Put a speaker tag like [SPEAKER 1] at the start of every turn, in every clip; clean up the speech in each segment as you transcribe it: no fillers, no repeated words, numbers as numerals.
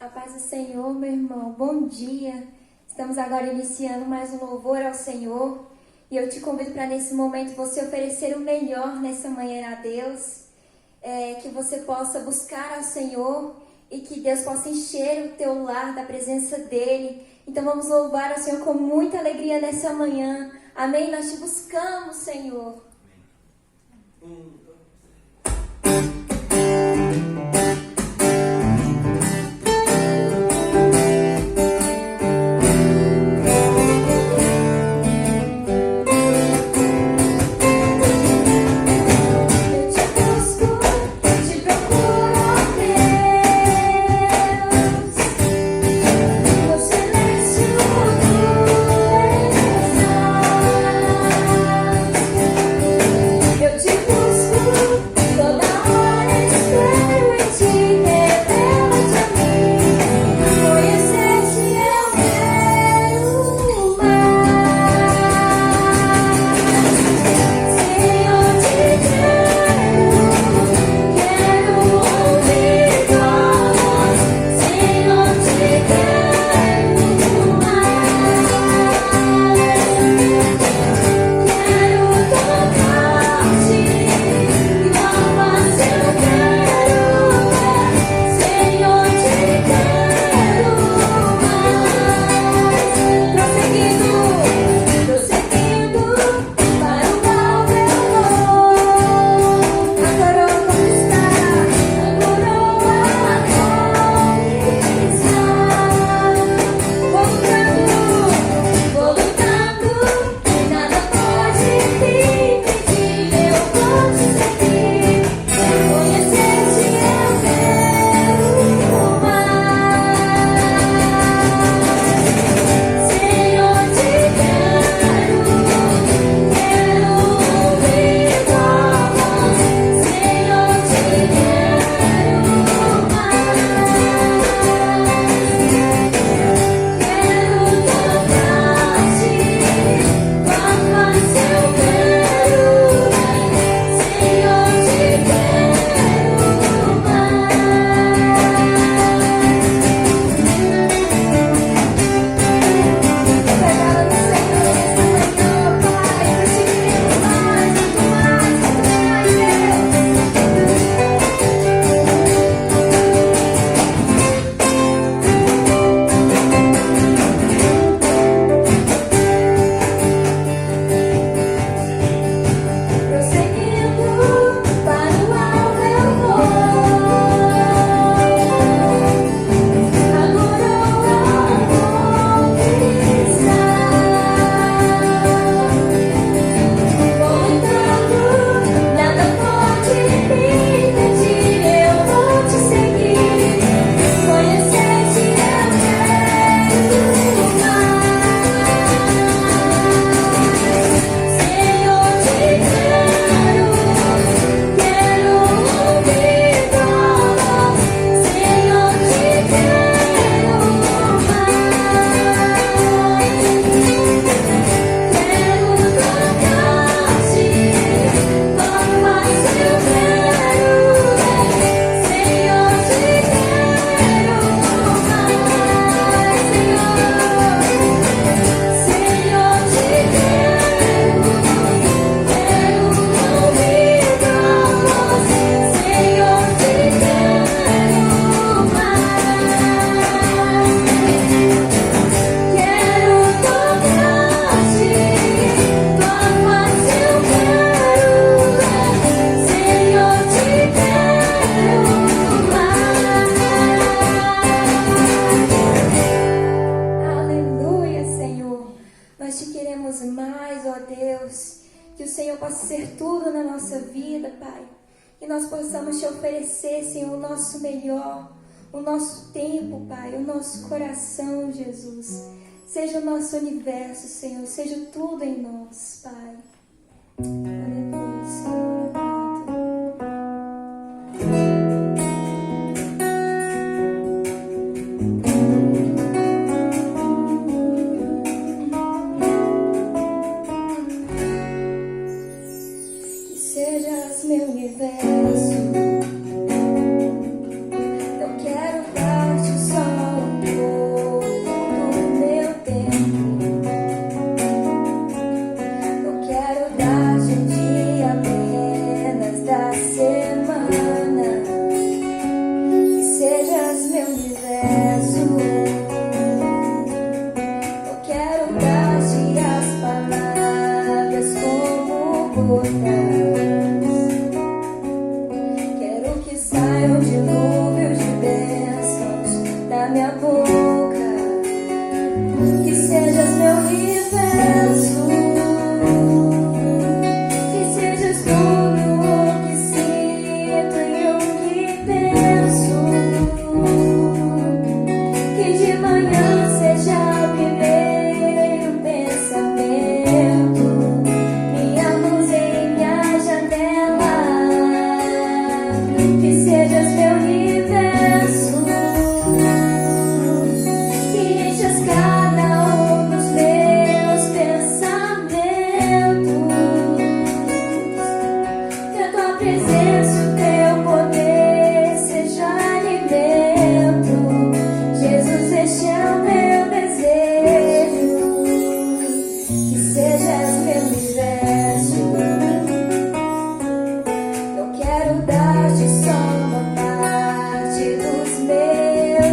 [SPEAKER 1] A paz do Senhor, meu irmão. Bom dia. Estamos agora iniciando mais um louvor ao Senhor. E eu te convido para nesse momento você oferecer o melhor nessa manhã a Deus. Que você possa buscar ao Senhor e que Deus possa encher o teu lar da presença dEle. Então vamos louvar ao Senhor com muita alegria nessa manhã. Amém? Nós te buscamos, Senhor. Coração, Jesus, seja o nosso universo, Senhor, seja tudo em nós, Pai. Aleluia, Senhor, que sejas meu universo, não quero dar-te só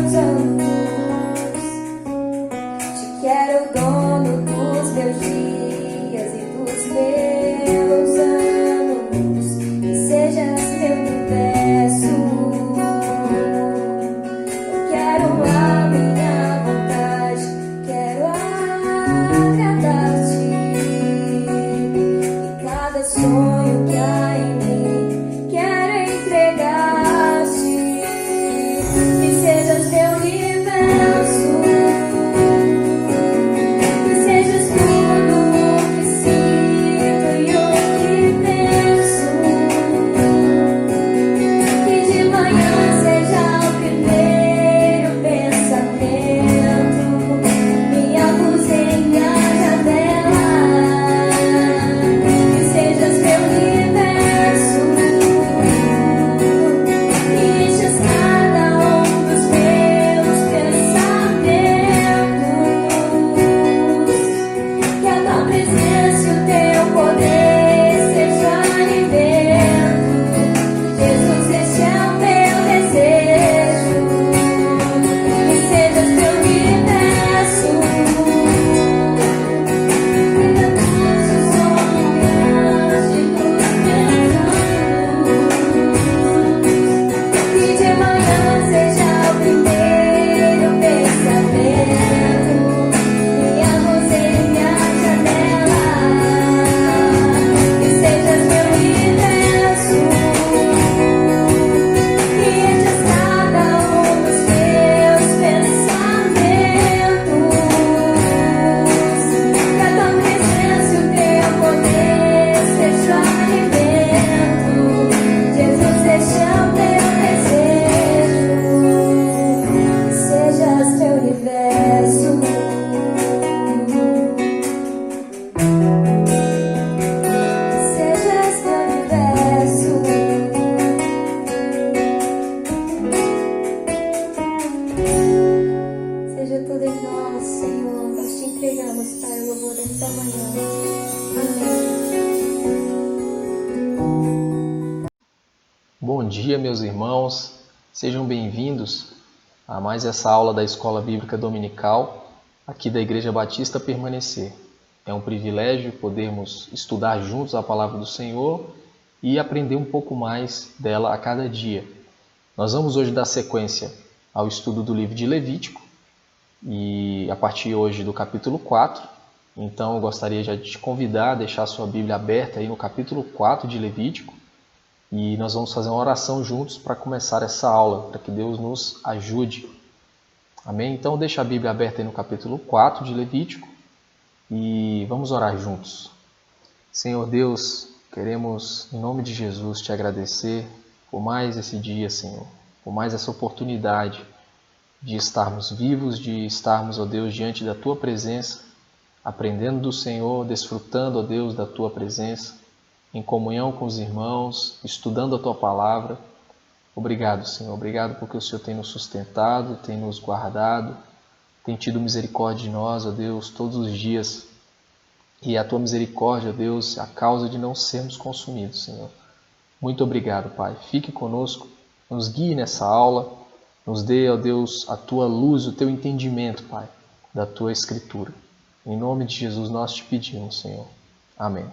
[SPEAKER 1] meus anos. Te quero dono dos meus dias e dos meus anos. Que sejas meu universo. Eu quero a minha vontade, quero agradar-te. E cada sonho que há em mim, quero entregar-te. Que sejas meu universo. Que sejas tudo o que sinto e o que penso. Que de manhã seja o primeiro pensamento, minha luz em minha janela. Que sejas meu universo. Que enches cada um dos meus pensamentos. Que a tua presença e o teu poder seja alimento. Jesus, este é o meu desejo. Que sejas meu universo. Venha todos os sonhos de dos meus anos. Que de manhã seja o primeiro pensamento, minha luz em minha janela. Que sejas meu universo. Que enches cada um dos meus pensamentos. Que a tua presença e o teu poder seja alimento. Jesus, este é o meu desejo. Que sejas meu universo. Que sejas meu universo. Seja tudo em nós, Senhor. Nós te entregamos para o louvor dessa manhã. Amém.
[SPEAKER 2] Bom dia, meus irmãos. Sejam bem-vindos a mais essa aula da Escola Bíblica Dominical aqui da Igreja Batista Permanecer. É um privilégio podermos estudar juntos a Palavra do Senhor e aprender um pouco mais dela a cada dia. Nós vamos hoje dar sequência ao estudo do livro de Levítico e a partir hoje do capítulo 4. Então eu gostaria já de te convidar a deixar a sua Bíblia aberta aí no capítulo 4 de Levítico. E nós vamos fazer uma oração juntos para começar essa aula, para que Deus nos ajude. Amém? Então deixa a Bíblia aberta aí no capítulo 4 de Levítico e vamos orar juntos. Senhor Deus, queremos em nome de Jesus te agradecer por mais esse dia, Senhor, por mais essa oportunidade de estarmos vivos, de estarmos, ó Deus, diante da Tua presença, aprendendo do Senhor, desfrutando, ó Deus, da Tua presença, em comunhão com os irmãos, estudando a Tua Palavra. Obrigado, Senhor. Obrigado porque o Senhor tem nos sustentado, tem nos guardado, tem tido misericórdia de nós, ó Deus, todos os dias. E a Tua misericórdia, ó Deus, é a causa de não sermos consumidos, Senhor. Muito obrigado, Pai. Fique conosco, nos guie nessa aula, nos dê, ó Deus, a Tua luz, o Teu entendimento, Pai, da Tua Escritura. Em nome de Jesus nós te pedimos, Senhor. Amém.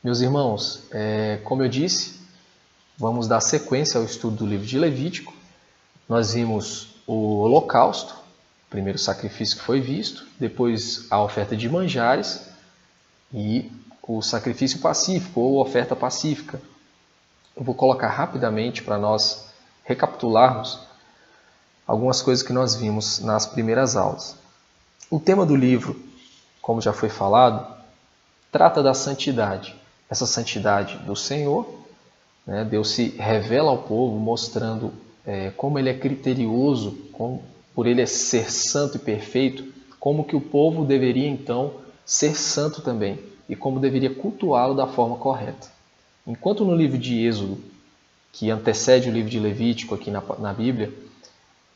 [SPEAKER 2] Meus irmãos, como eu disse, vamos dar sequência ao estudo do livro de Levítico. Nós vimos o holocausto, o primeiro sacrifício que foi visto, depois a oferta de manjares e o sacrifício pacífico ou oferta pacífica. Eu vou colocar rapidamente para nós recapitularmos algumas coisas que nós vimos nas primeiras aulas. O tema do livro, como já foi falado, trata da santidade. Essa santidade do Senhor, né? Deus se revela ao povo mostrando como Ele é criterioso, por Ele ser santo e perfeito, como que o povo deveria então ser santo também e como deveria cultuá-lo da forma correta. Enquanto no livro de Êxodo, que antecede o livro de Levítico aqui na Bíblia,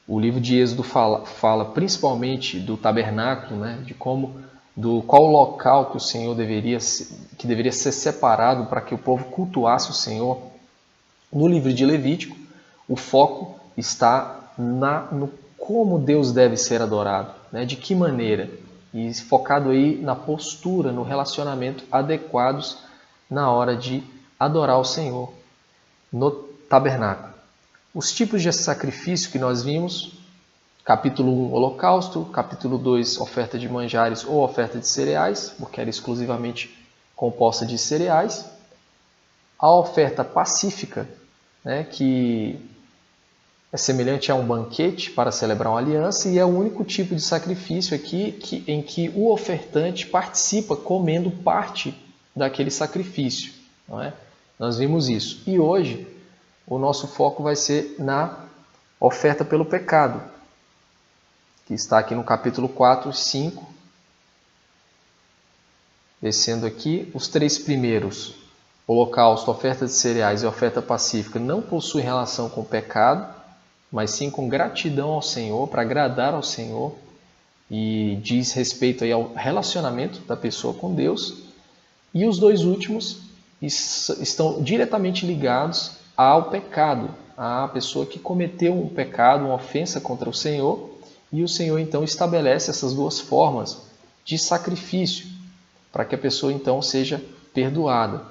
[SPEAKER 2] o livro de Êxodo fala principalmente do tabernáculo, né? De qual local que o Senhor deveria ser separado para que o povo cultuasse o Senhor. No livro de Levítico, o foco está no como Deus deve ser adorado, né? De que maneira, e focado aí na postura, no relacionamento adequados na hora de adorar o Senhor no tabernáculo. Os tipos de sacrifício que nós vimos: capítulo 1, holocausto; capítulo 2, oferta de manjares ou oferta de cereais, porque era exclusivamente composta de cereais; a oferta pacífica, né, que é semelhante a um banquete para celebrar uma aliança, e é o único tipo de sacrifício aqui em que o ofertante participa comendo parte daquele sacrifício, não é? Nós vimos isso. E hoje o nosso foco vai ser na oferta pelo pecado, que está aqui no capítulo 4 e 5. Descendo aqui, os 3 primeiros, holocausto, oferta de cereais e oferta pacífica, não possuem relação com o pecado, mas sim com gratidão ao Senhor, para agradar ao Senhor, e diz respeito aí ao relacionamento da pessoa com Deus. E os 2 últimos estão diretamente ligados ao pecado, à pessoa que cometeu um pecado, uma ofensa contra o Senhor, e o Senhor então estabelece essas 2 formas de sacrifício, para que a pessoa então seja perdoada.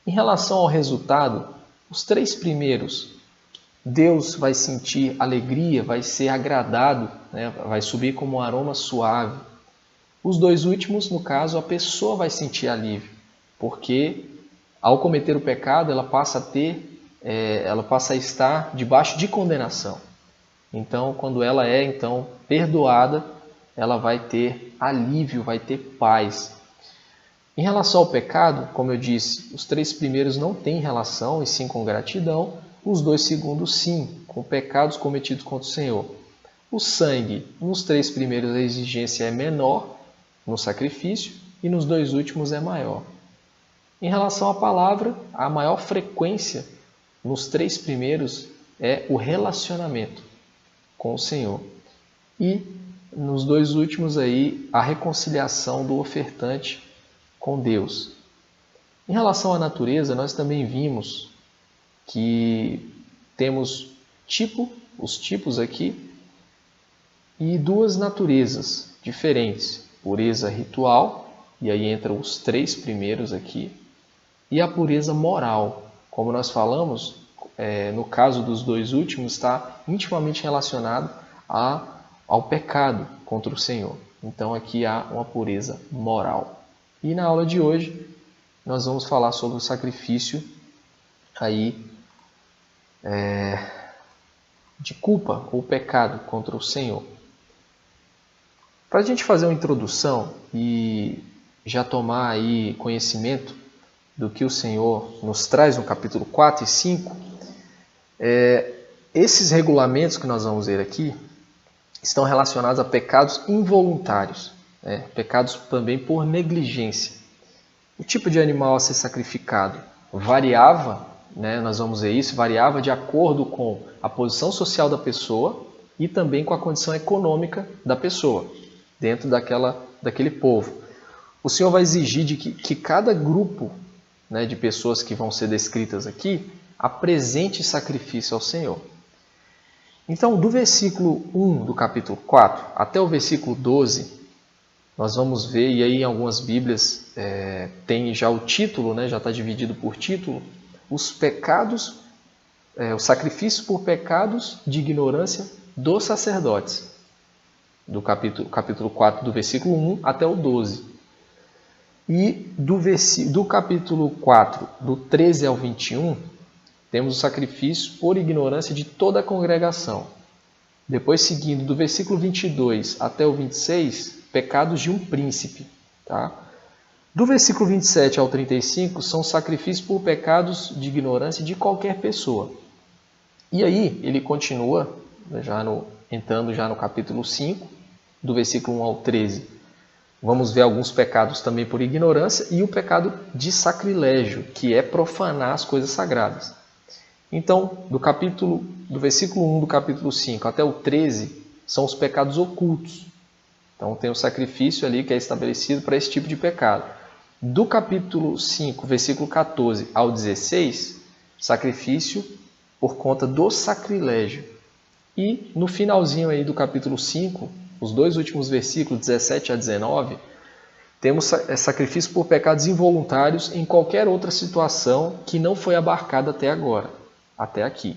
[SPEAKER 2] Em relação ao resultado, os 3 primeiros, Deus vai sentir alegria, vai ser agradado, né? Vai subir como um aroma suave. Os 2 últimos, no caso, a pessoa vai sentir alívio, porque ao cometer o pecado ela passa a estar debaixo de condenação. Então, quando ela é então perdoada, ela vai ter alívio, vai ter paz. Em relação ao pecado, como eu disse, os 3 primeiros não têm relação, e sim com gratidão. Os 2 segundos, sim, com pecados cometidos contra o Senhor. O sangue, nos 3 primeiros a exigência é menor no sacrifício, e nos 2 últimos é maior. Em relação à palavra, a maior frequência nos 3 primeiros é o relacionamento com o Senhor. E nos 2 últimos aí, a reconciliação do ofertante com Deus. Em relação à natureza, nós também vimos que temos os tipos aqui, e 2 naturezas diferentes: pureza ritual, e aí entram os 3 primeiros aqui, e a pureza moral. Como nós falamos, no caso dos 2 últimos, está intimamente relacionado ao pecado contra o Senhor. Então aqui há uma pureza moral. E na aula de hoje nós vamos falar sobre o sacrifício aí de culpa ou pecado contra o Senhor. Para a gente fazer uma introdução e já tomar aí conhecimento do que o Senhor nos traz no capítulo 4 e 5, esses regulamentos que nós vamos ver aqui estão relacionados a pecados involuntários, pecados também por negligência. O tipo de animal a ser sacrificado variava, nós vamos ver isso, variava de acordo com a posição social da pessoa e também com a condição econômica da pessoa, dentro daquele povo. O Senhor vai exigir que cada grupo, de pessoas que vão ser descritas aqui apresente sacrifício ao Senhor. Então, do versículo 1 do capítulo 4 até o versículo 12, nós vamos ver, e aí em algumas Bíblias tem já o título, já está dividido por título, os pecados, os sacrifícios por pecados de ignorância dos sacerdotes, do capítulo 4, do versículo 1 até o 12. E do capítulo 4, do 13 ao 21, temos o sacrifício por ignorância de toda a congregação. Depois, seguindo do versículo 22 até o 26, pecados de um príncipe. Tá? Do versículo 27 ao 35, são sacrifícios por pecados de ignorância de qualquer pessoa. E aí, ele continua, entrando já no capítulo 5, do versículo 1 ao 13. Vamos ver alguns pecados também por ignorância e o pecado de sacrilégio, que é profanar as coisas sagradas. Então, do versículo 1 do capítulo 5 até o 13, são os pecados ocultos. Então, tem o sacrifício ali que é estabelecido para esse tipo de pecado. Do capítulo 5, versículo 14 ao 16, sacrifício por conta do sacrilégio. E no finalzinho aí do capítulo 5, os dois últimos versículos, 17 a 19, temos sacrifício por pecados involuntários em qualquer outra situação que não foi abarcada até agora, até aqui.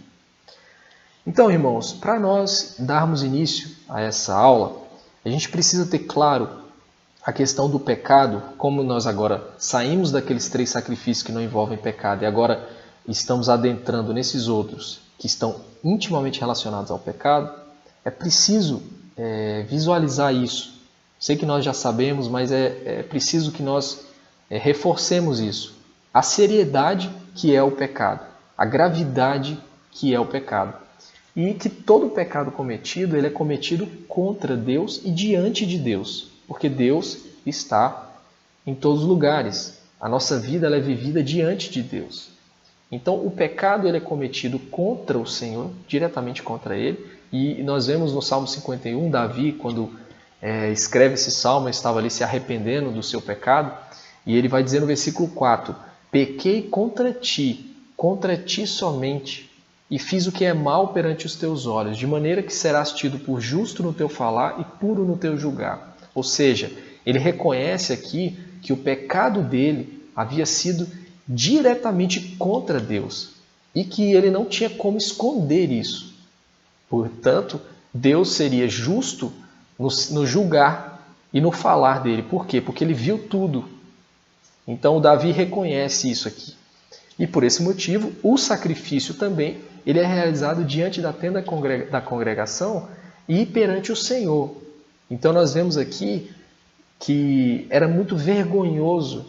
[SPEAKER 2] Então, irmãos, para nós darmos início a essa aula, a gente precisa ter claro a questão do pecado, como nós agora saímos daqueles 3 sacrifícios que não envolvem pecado e agora estamos adentrando nesses outros que estão intimamente relacionados ao pecado, é preciso visualizar isso. Sei que nós já sabemos, mas é preciso que nós reforcemos isso. A seriedade que é o pecado, a gravidade que é o pecado. E que todo pecado cometido, ele é cometido contra Deus e diante de Deus. Porque Deus está em todos os lugares. A nossa vida ela é vivida diante de Deus. Então o pecado ele é cometido contra o Senhor, diretamente contra Ele. E nós vemos no Salmo 51, Davi, quando escreve esse salmo, estava ali se arrependendo do seu pecado, e ele vai dizer no versículo 4, pequei contra ti somente, e fiz o que é mal perante os teus olhos, de maneira que serás tido por justo no teu falar e puro no teu julgar. Ou seja, ele reconhece aqui que o pecado dele havia sido diretamente contra Deus, e que ele não tinha como esconder isso. Portanto, Deus seria justo no julgar e no falar dele. Por quê? Porque ele viu tudo. Então, Davi reconhece isso aqui. E por esse motivo, o sacrifício também ele é realizado diante da tenda da congregação e perante o Senhor. Então, nós vemos aqui que era muito vergonhoso,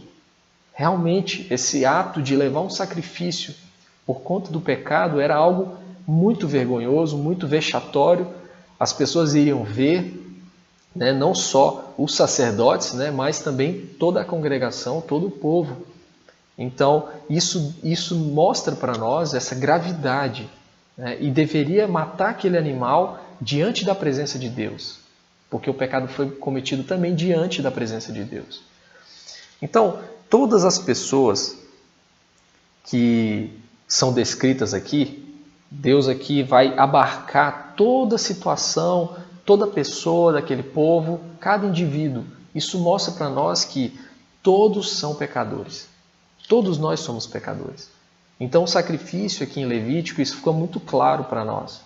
[SPEAKER 2] realmente, esse ato de levar um sacrifício por conta do pecado era algo muito vergonhoso, muito vexatório. As pessoas iriam ver, não só os sacerdotes, mas também toda a congregação, todo o povo. Então, isso mostra para nós essa gravidade, e deveria matar aquele animal diante da presença de Deus, porque o pecado foi cometido também diante da presença de Deus. Então, todas as pessoas que são descritas aqui, Deus aqui vai abarcar toda a situação, toda pessoa daquele povo, cada indivíduo. Isso mostra para nós que todos são pecadores. Todos nós somos pecadores. Então o sacrifício aqui em Levítico, isso fica muito claro para nós.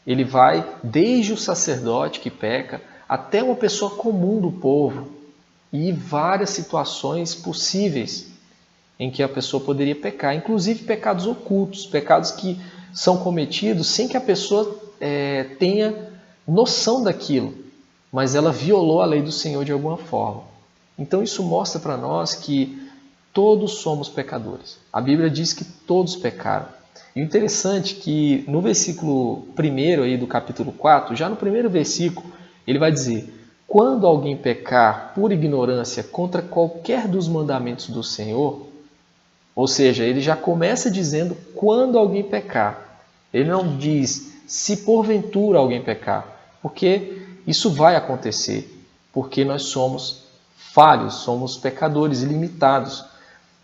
[SPEAKER 2] Ele vai desde o sacerdote que peca, até uma pessoa comum do povo. E várias situações possíveis em que a pessoa poderia pecar. Inclusive pecados ocultos, pecados que são cometidos sem que a pessoa tenha noção daquilo, mas ela violou a lei do Senhor de alguma forma. Então isso mostra para nós que todos somos pecadores. A Bíblia diz que todos pecaram. E o interessante é que no versículo 1 aí do capítulo 4, já no primeiro versículo, ele vai dizer: quando alguém pecar por ignorância contra qualquer dos mandamentos do Senhor, ou seja, ele já começa dizendo quando alguém pecar. Ele não diz se porventura alguém pecar, porque isso vai acontecer, porque nós somos falhos, somos pecadores ilimitados.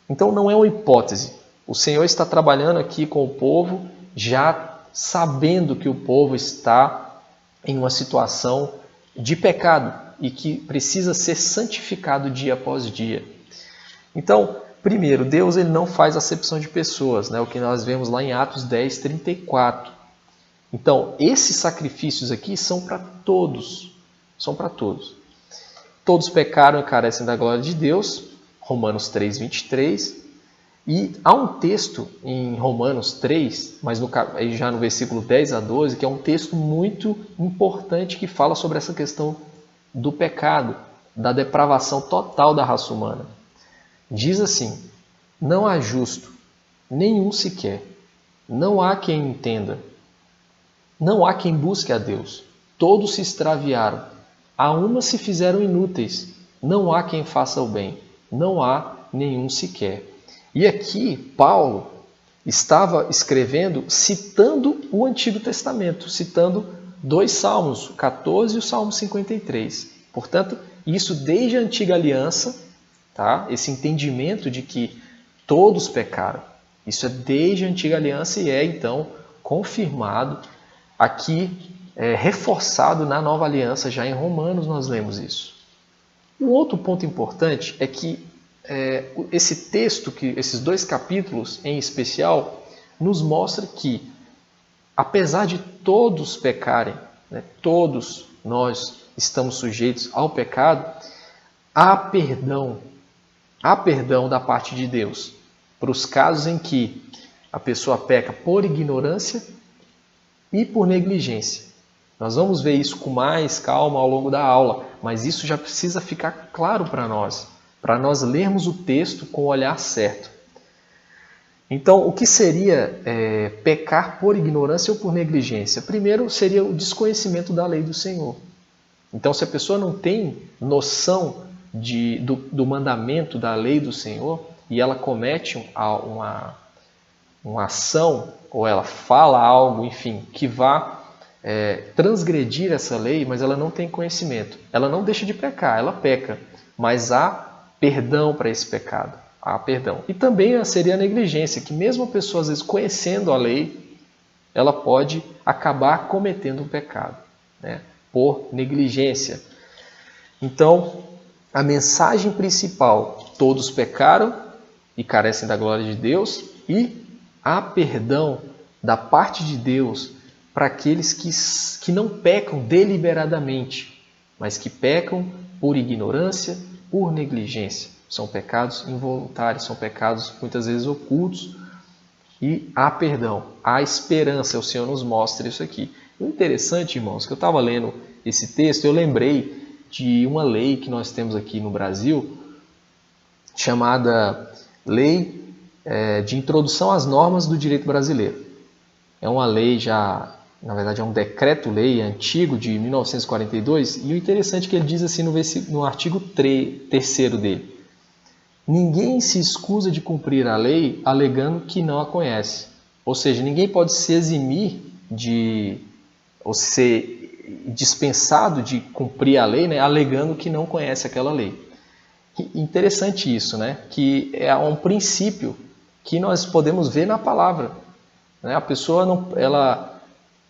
[SPEAKER 2] Então não é uma hipótese. O Senhor está trabalhando aqui com o povo, já sabendo que o povo está em uma situação de pecado e que precisa ser santificado dia após dia. Então, primeiro, Deus ele não faz acepção de pessoas, o que nós vemos lá em Atos 10, 34. Então, esses sacrifícios aqui são para todos. São para todos. Todos pecaram e carecem da glória de Deus. Romanos 3, 23. E há um texto em Romanos 3, mas já no versículo 10 a 12, que é um texto muito importante que fala sobre essa questão do pecado, da depravação total da raça humana. Diz assim: não há justo, nenhum sequer. Não há quem entenda. Não há quem busque a Deus. Todos se extraviaram. A uma se fizeram inúteis. Não há quem faça o bem. Não há nenhum sequer. E aqui Paulo estava escrevendo citando o Antigo Testamento, citando dois salmos, o 14 e o Salmo 53. Portanto, isso desde a Antiga Aliança, tá? Esse entendimento de que todos pecaram. Isso é desde a Antiga Aliança e é então confirmado aqui reforçado na Nova Aliança, já em Romanos nós lemos isso. Um outro ponto importante é que esse texto, esses 2 capítulos em especial, nos mostra que, apesar de todos pecarem, né, todos nós estamos sujeitos ao pecado, há perdão da parte de Deus para os casos em que a pessoa peca por ignorância e por negligência. Nós vamos ver isso com mais calma ao longo da aula, mas isso já precisa ficar claro para nós lermos o texto com o olhar certo. Então, o que seria pecar por ignorância ou por negligência? Primeiro, seria o desconhecimento da lei do Senhor. Então, se a pessoa não tem noção do mandamento da lei do Senhor e ela comete uma ação, ou ela fala algo, enfim, que vá transgredir essa lei, mas ela não tem conhecimento. Ela não deixa de pecar, ela peca, mas há perdão para esse pecado. Há perdão. E também seria a negligência, que mesmo a pessoa, às vezes, conhecendo a lei, ela pode acabar cometendo um pecado, né, por negligência. Então, a mensagem principal: todos pecaram e carecem da glória de Deus, e há perdão da parte de Deus para aqueles que não pecam deliberadamente, mas que pecam por ignorância, por negligência. São pecados involuntários, são pecados muitas vezes ocultos, e há perdão, há esperança. O Senhor nos mostra isso aqui. O interessante, irmãos, que eu estava lendo esse texto, eu lembrei de uma lei que nós temos aqui no Brasil, chamada Lei de Introdução às Normas do Direito Brasileiro. É uma lei na verdade é um decreto-lei antigo de 1942, e o interessante é que ele diz assim no artigo 3º dele: ninguém se escusa de cumprir a lei alegando que não a conhece. Ou seja, ninguém pode se eximir ou ser dispensado de cumprir a lei, né, alegando que não conhece aquela lei. Interessante isso, né? Que é um princípio que nós podemos ver na palavra. Né? A pessoa,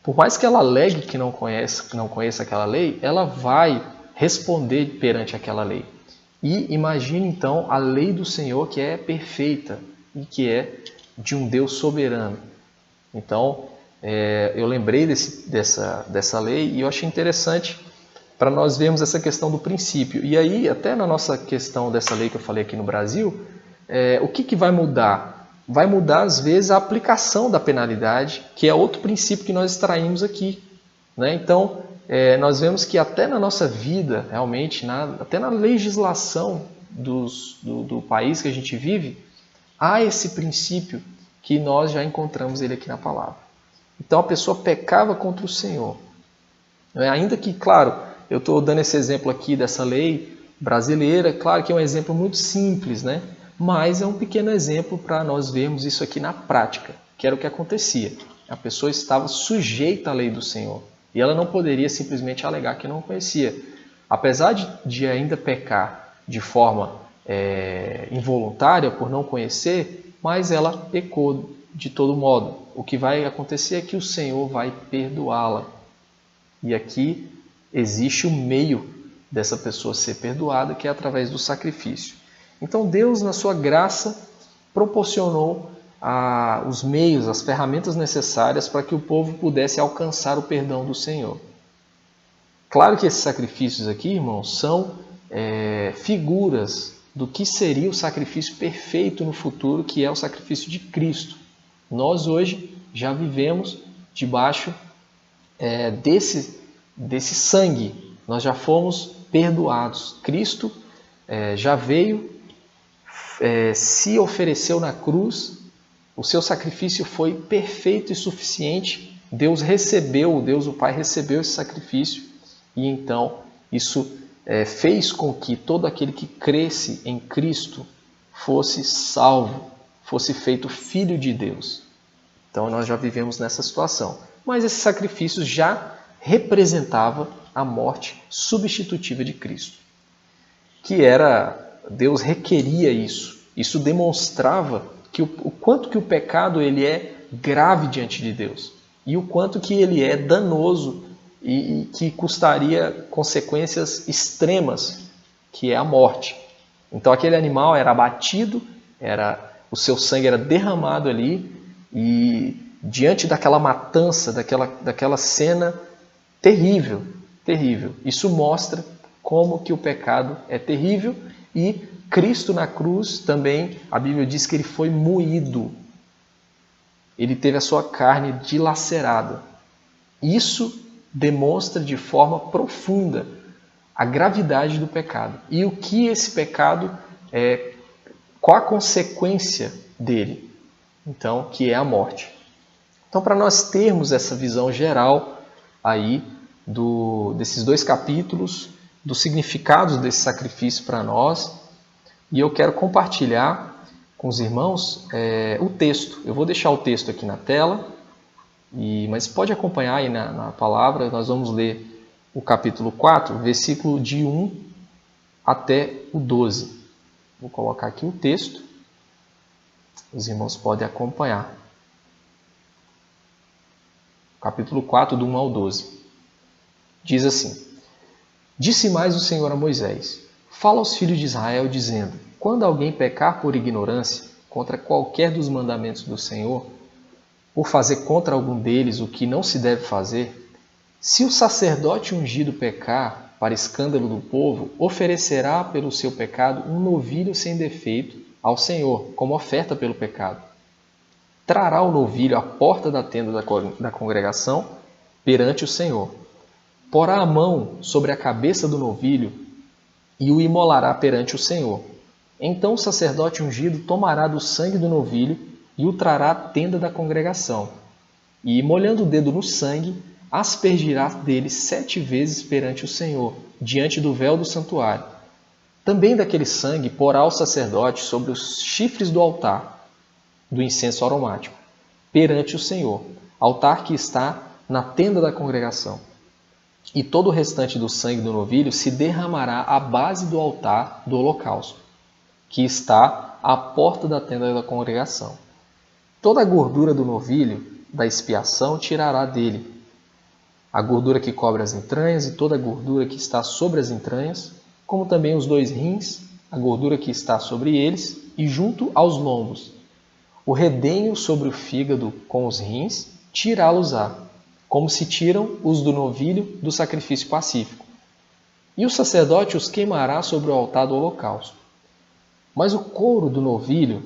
[SPEAKER 2] por mais que ela alegue que não conheça aquela lei, ela vai responder perante aquela lei. E imagine então a lei do Senhor, que é perfeita e que é de um Deus soberano. Então, eu lembrei dessa lei e eu achei interessante para nós vermos essa questão do princípio. E aí, até na nossa questão dessa lei que eu falei aqui no Brasil, o que vai mudar? Vai mudar, às vezes, a aplicação da penalidade, que é outro princípio que nós extraímos aqui. Né? Então, nós vemos que até na nossa vida, realmente, até na legislação do país que a gente vive, há esse princípio que nós já encontramos ele aqui na palavra. Então, a pessoa pecava contra o Senhor. Ainda que, claro, eu estou dando esse exemplo aqui dessa lei brasileira, claro que é um exemplo muito simples, né? Mas é um pequeno exemplo para nós vermos isso aqui na prática, que era o que acontecia. A pessoa estava sujeita à lei do Senhor e ela não poderia simplesmente alegar que não conhecia. Apesar de ainda pecar de forma involuntária por não conhecer, mas ela pecou de todo modo. O que vai acontecer é que o Senhor vai perdoá-la. E aqui existe o meio dessa pessoa ser perdoada, que é através do sacrifício. Então Deus, na sua graça, proporcionou os meios, as ferramentas necessárias para que o povo pudesse alcançar o perdão do Senhor. Claro que esses sacrifícios aqui, irmãos, são figuras do que seria o sacrifício perfeito no futuro, que é o sacrifício de Cristo. Nós hoje já vivemos debaixo desse sangue, nós já fomos perdoados. Cristo já veio, se ofereceu na cruz, o seu sacrifício foi perfeito e suficiente. Deus o Pai recebeu esse sacrifício, e então isso fez com que todo aquele que cresce em Cristo fosse salvo, fosse feito filho de Deus. Então nós já vivemos nessa situação. Mas esse sacrifício já representava a morte substitutiva de Cristo. Deus requeria isso. Isso demonstrava o quanto que o pecado ele é grave diante de Deus. E o quanto que ele é danoso e que custaria consequências extremas, que é a morte. Então aquele animal era abatido, o seu sangue era derramado ali, e diante daquela matança, daquela cena terrível, terrível. Isso mostra como que o pecado é terrível, e Cristo na cruz também, a Bíblia diz que ele foi moído. Ele teve a sua carne dilacerada. Isso demonstra de forma profunda a gravidade do pecado. E o que esse pecado qual a consequência dele? Então, que é a morte. Então, para nós termos essa visão geral aí desses 2 capítulos, dos significados desse sacrifício para nós, e eu quero compartilhar com os irmãos o texto. Eu vou deixar o texto aqui na tela, mas pode acompanhar aí na palavra. Nós vamos ler o capítulo 4, versículo de 1 até o 12. Vou colocar aqui o texto. Os irmãos podem acompanhar. Capítulo 4, do 1 ao 12. Diz assim: Disse mais o Senhor a Moisés: Fala aos filhos de Israel, dizendo: Quando alguém pecar por ignorância contra qualquer dos mandamentos do Senhor, por fazer contra algum deles o que não se deve fazer, se o sacerdote ungido pecar para escândalo do povo, oferecerá pelo seu pecado um novilho sem defeito ao Senhor, como oferta pelo pecado. Trará o novilho à porta da tenda da congregação perante o Senhor. Porá a mão sobre a cabeça do novilho e o imolará perante o Senhor. Então o sacerdote ungido tomará do sangue do novilho e o trará à tenda da congregação. E, molhando o dedo no sangue, aspergirá dele 7 vezes perante o Senhor, diante do véu do santuário. Também daquele sangue porá o sacerdote sobre os chifres do altar do incenso aromático, perante o Senhor, altar que está na tenda da congregação. E todo o restante do sangue do novilho se derramará à base do altar do holocausto, que está à porta da tenda da congregação. Toda a gordura do novilho da expiação tirará dele, a gordura que cobre as entranhas e toda a gordura que está sobre as entranhas, como também os 2 rins, a gordura que está sobre eles, e junto aos lombos. O redenho sobre o fígado com os rins, tirá-los-á, como se tiram os do novilho do sacrifício pacífico. E o sacerdote os queimará sobre o altar do holocausto. Mas o couro do novilho,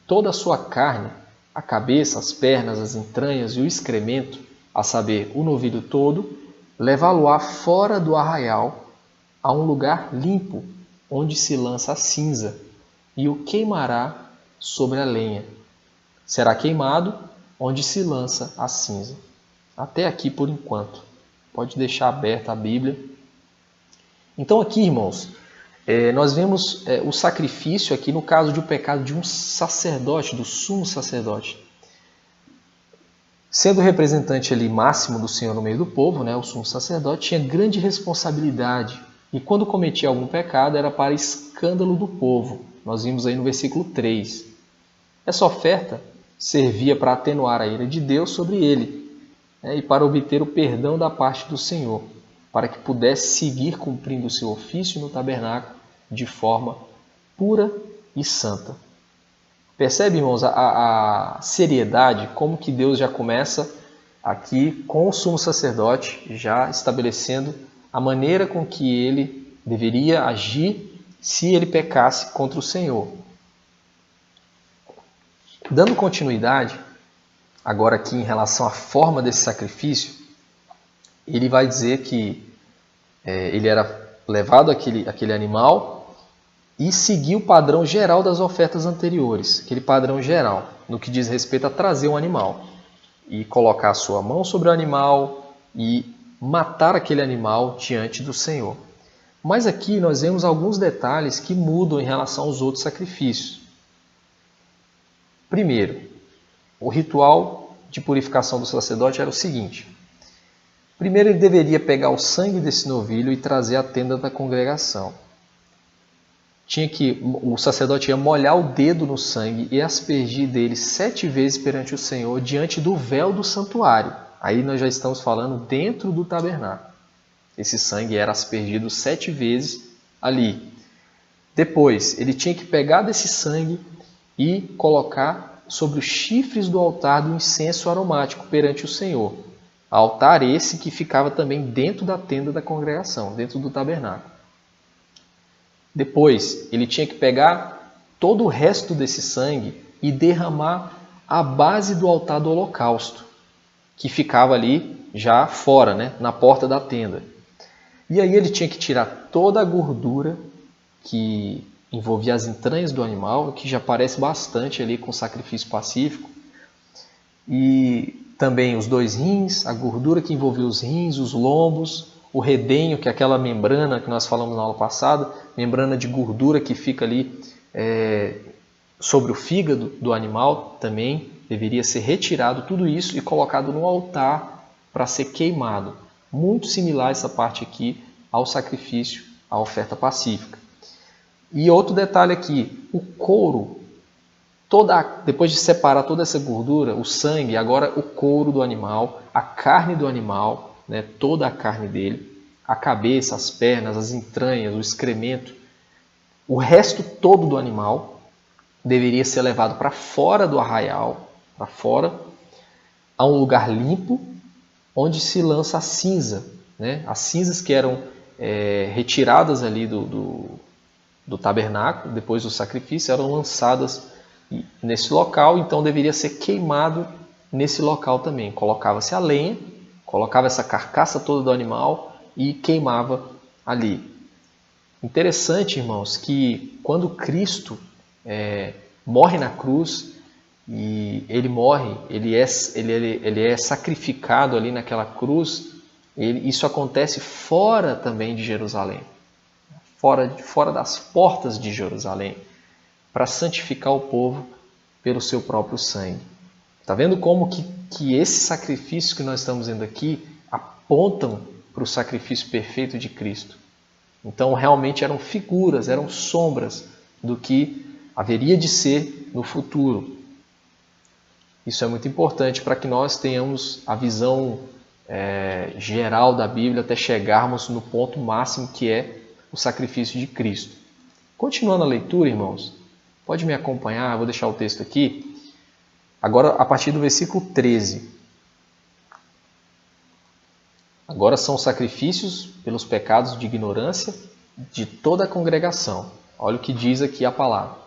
[SPEAKER 2] toda a sua carne, a cabeça, as pernas, as entranhas e o excremento, a saber, o novilho todo, levá-lo-á fora do arraial, a um lugar limpo, onde se lança a cinza, e o queimará sobre a lenha. Será queimado onde se lança a cinza. Até aqui por enquanto. Pode deixar aberta a Bíblia. Então aqui, irmãos, nós vemos o sacrifício aqui no caso de um pecado de um sacerdote, do sumo sacerdote. Sendo o representante ali máximo do Senhor no meio do povo, o sumo sacerdote tinha grande responsabilidade. E quando cometia algum pecado era para escândalo do povo. Nós vimos aí no versículo 3. Essa oferta servia para atenuar a ira de Deus sobre ele, e para obter o perdão da parte do Senhor, para que pudesse seguir cumprindo o seu ofício no tabernáculo de forma pura e santa. Percebe, irmãos, a seriedade, como que Deus já começa aqui com o sumo sacerdote, já estabelecendo a maneira com que ele deveria agir se ele pecasse contra o Senhor. Dando continuidade, agora aqui em relação à forma desse sacrifício, ele vai dizer que ele era levado aquele animal e seguir o padrão geral das ofertas anteriores, aquele padrão geral, no que diz respeito a trazer um animal e colocar a sua mão sobre o animal e matar aquele animal diante do Senhor. Mas aqui nós vemos alguns detalhes que mudam em relação aos outros sacrifícios. Primeiro, o ritual de purificação do sacerdote era o seguinte. Primeiro ele deveria pegar o sangue desse novilho e trazer à tenda da congregação. O sacerdote ia molhar o dedo no sangue e aspergir dele 7 vezes perante o Senhor diante do véu do santuário. Aí nós já estamos falando dentro do tabernáculo. Esse sangue era aspergido 7 vezes ali. Depois, ele tinha que pegar desse sangue e colocar sobre os chifres do altar do incenso aromático perante o Senhor. Altar esse que ficava também dentro da tenda da congregação, dentro do tabernáculo. Depois, ele tinha que pegar todo o resto desse sangue e derramar à base do altar do holocausto, que ficava ali já fora, né, na porta da tenda. E aí ele tinha que tirar toda a gordura que envolvia as entranhas do animal, que já aparece bastante ali com o sacrifício pacífico, e também os 2 rins, a gordura que envolvia os rins, os lombos, o redenho, que é aquela membrana que nós falamos na aula passada, membrana de gordura que fica ali sobre o fígado do animal, também deveria ser retirado tudo isso e colocado no altar para ser queimado. Muito similar essa parte aqui ao sacrifício, à oferta pacífica. E outro detalhe aqui, o couro, depois de separar toda essa gordura, o sangue, agora o couro do animal, a carne do animal, né, toda a carne dele, a cabeça, as pernas, as entranhas, o excremento, o resto todo do animal deveria ser levado para fora do arraial, para fora, a um lugar limpo, onde se lança a cinza, né? As cinzas que eram retiradas ali do tabernáculo, depois do sacrifício, eram lançadas nesse local, então deveria ser queimado nesse local também. Colocava-se a lenha, colocava essa carcaça toda do animal e queimava ali. Interessante, irmãos, que quando Cristo morre na cruz, e ele morre, ele é sacrificado ali naquela cruz, isso acontece fora também de Jerusalém, fora das portas de Jerusalém, para santificar o povo pelo seu próprio sangue. Está vendo como que esses sacrifícios que nós estamos vendo aqui apontam para o sacrifício perfeito de Cristo? Então realmente eram figuras, eram sombras do que haveria de ser no futuro. Isso é muito importante para que nós tenhamos a visão geral da Bíblia até chegarmos no ponto máximo que é o sacrifício de Cristo. Continuando a leitura, irmãos, pode me acompanhar, eu vou deixar o texto aqui. Agora, a partir do versículo 13. Agora são sacrifícios pelos pecados de ignorância de toda a congregação. Olha o que diz aqui a palavra.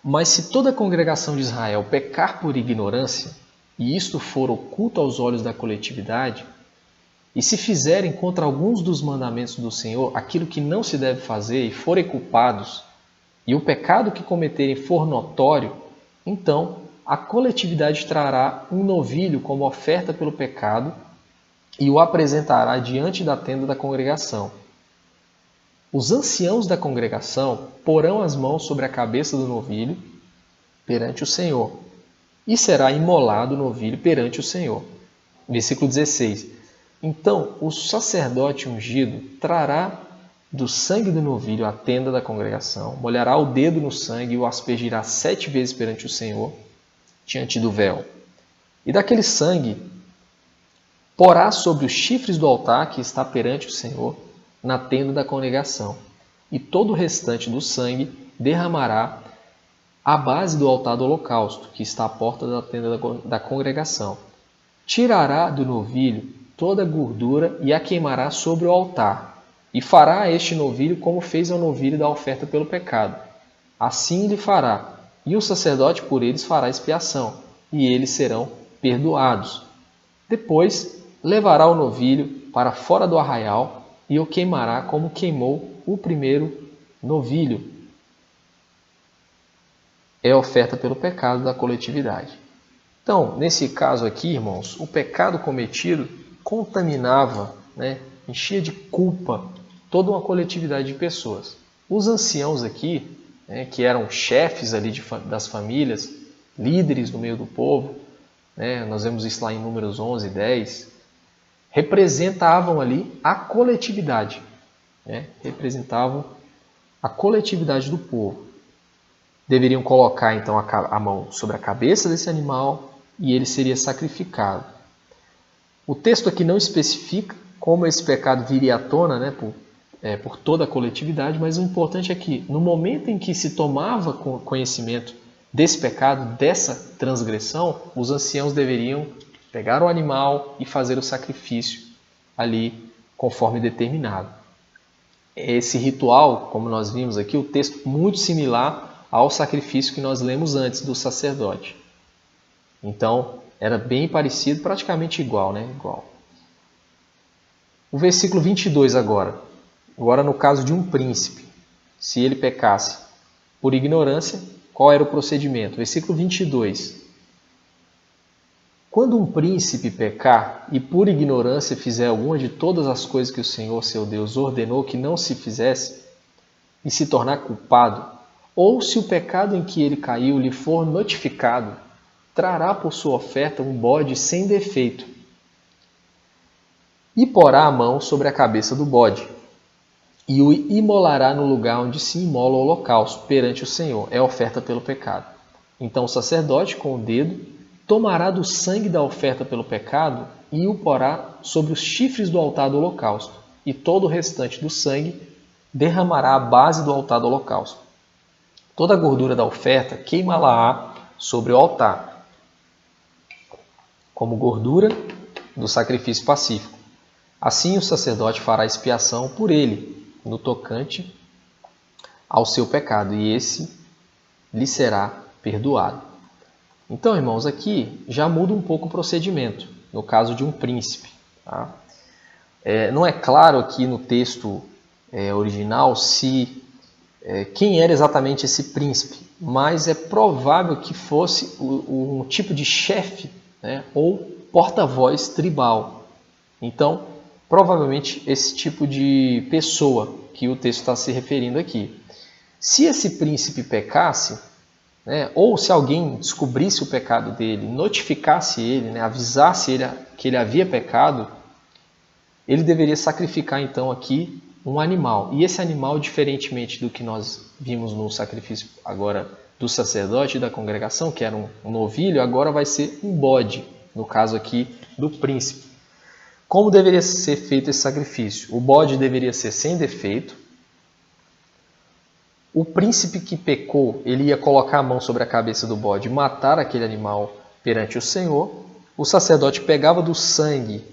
[SPEAKER 2] Mas se toda a congregação de Israel pecar por ignorância, e isto for oculto aos olhos da coletividade, e se fizerem contra alguns dos mandamentos do Senhor aquilo que não se deve fazer e forem culpados, e o pecado que cometerem for notório, então a coletividade trará um novilho como oferta pelo pecado e o apresentará diante da tenda da congregação. Os anciãos da congregação porão as mãos sobre a cabeça do novilho perante o Senhor, e será imolado o novilho perante o Senhor. Versículo 16. Então o sacerdote ungido trará do sangue do novilho à tenda da congregação, molhará o dedo no sangue e o aspergirá 7 vezes perante o Senhor, diante do véu. E daquele sangue porá sobre os chifres do altar que está perante o Senhor, na tenda da congregação, e todo o restante do sangue derramará à base do altar do holocausto, que está à porta da tenda da congregação. Tirará do novilho toda a gordura e a queimará sobre o altar, e fará a este novilho como fez ao novilho da oferta pelo pecado. Assim lhe fará, e o sacerdote por eles fará expiação, e eles serão perdoados. Depois levará o novilho para fora do arraial, e o queimará como queimou o primeiro novilho. É oferta pelo pecado da coletividade. Então, nesse caso aqui, irmãos, o pecado cometido contaminava, enchia de culpa toda uma coletividade de pessoas. Os anciãos aqui, que eram chefes ali das famílias, líderes no meio do povo, nós vemos isso lá em Números 11, 10, representavam ali a coletividade, representavam a coletividade do povo. Deveriam colocar então a mão sobre a cabeça desse animal e ele seria sacrificado. O texto aqui não especifica como esse pecado viria à tona, né, por toda a coletividade, mas o importante é que no momento em que se tomava conhecimento desse pecado, dessa transgressão, os anciãos deveriam pegar o animal e fazer o sacrifício ali conforme determinado. Esse ritual, como nós vimos aqui, o texto muito similar ao sacrifício que nós lemos antes do sacerdote. Então, era bem parecido, praticamente igual, né? Igual. O versículo 22 agora. Agora no caso de um príncipe, se ele pecasse por ignorância, qual era o procedimento? Versículo 22. Quando um príncipe pecar e por ignorância fizer alguma de todas as coisas que o Senhor, seu Deus, ordenou que não se fizesse, e se tornar culpado, ou se o pecado em que ele caiu lhe for notificado, trará por sua oferta um bode sem defeito, e porá a mão sobre a cabeça do bode, e o imolará no lugar onde se imola o holocausto perante o Senhor, é oferta pelo pecado. Então o sacerdote, com o dedo, tomará do sangue da oferta pelo pecado e o porá sobre os chifres do altar do holocausto, e todo o restante do sangue derramará à base do altar do holocausto. Toda a gordura da oferta queimá-la-á sobre o altar, como gordura do sacrifício pacífico. Assim o sacerdote fará expiação por ele, no tocante ao seu pecado, e esse lhe será perdoado. Então, irmãos, aqui já muda um pouco o procedimento, no caso de um príncipe. Tá? Não é claro aqui no texto original quem era exatamente esse príncipe, mas é provável que fosse um tipo de chefe, né, ou porta-voz tribal. Então, provavelmente esse tipo de pessoa que o texto está se referindo aqui. Se esse príncipe pecasse, né, ou se alguém descobrisse o pecado dele, notificasse ele, né, avisasse ele que ele havia pecado, ele deveria sacrificar então aqui um animal. E esse animal, diferentemente do que nós vimos no sacrifício agora do sacerdote e da congregação, que era um novilho, agora vai ser um bode, no caso aqui do príncipe. Como deveria ser feito esse sacrifício? O bode deveria ser sem defeito. O príncipe que pecou, ele ia colocar a mão sobre a cabeça do bode e matar aquele animal perante o Senhor. O sacerdote pegava do sangue,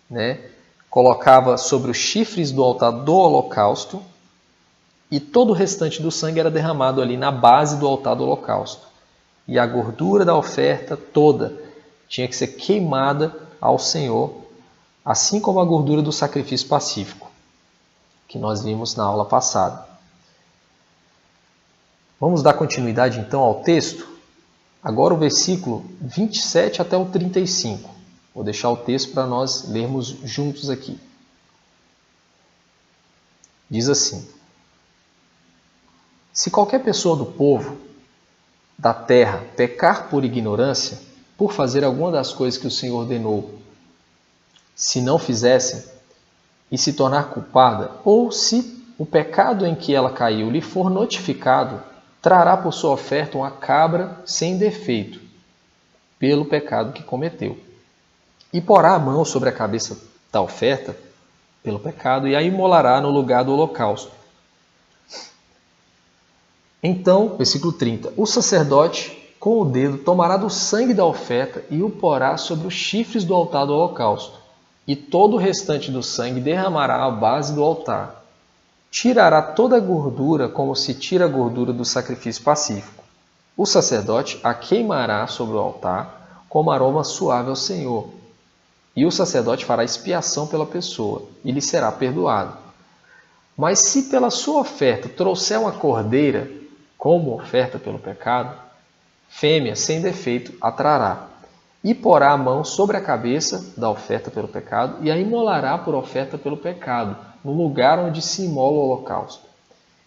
[SPEAKER 2] né, colocava sobre os chifres do altar do holocausto, e todo o restante do sangue era derramado ali na base do altar do holocausto. E a gordura da oferta toda tinha que ser queimada ao Senhor, assim como a gordura do sacrifício pacífico, que nós vimos na aula passada. Vamos dar continuidade então ao texto? Agora o versículo 27 até o 35. Vou deixar o texto para nós lermos juntos aqui. Diz assim: Se qualquer pessoa do povo, da terra, pecar por ignorância, por fazer alguma das coisas que o Senhor ordenou, se não fizessem, e se tornar culpada, ou se o pecado em que ela caiu lhe for notificado, trará por sua oferta uma cabra sem defeito, pelo pecado que cometeu. E porá a mão sobre a cabeça da oferta, pelo pecado, e a imolará no lugar do holocausto. Então, versículo 30, o sacerdote, com o dedo, tomará do sangue da oferta e o porá sobre os chifres do altar do holocausto, e todo o restante do sangue derramará à base do altar. Tirará toda a gordura, como se tira a gordura do sacrifício pacífico. O sacerdote a queimará sobre o altar como aroma suave ao Senhor. E o sacerdote fará expiação pela pessoa, e lhe será perdoado. Mas se pela sua oferta trouxer uma cordeira, como oferta pelo pecado, fêmea sem defeito a trará, e porá a mão sobre a cabeça da oferta pelo pecado, e a imolará por oferta pelo pecado, no lugar onde se imola o holocausto.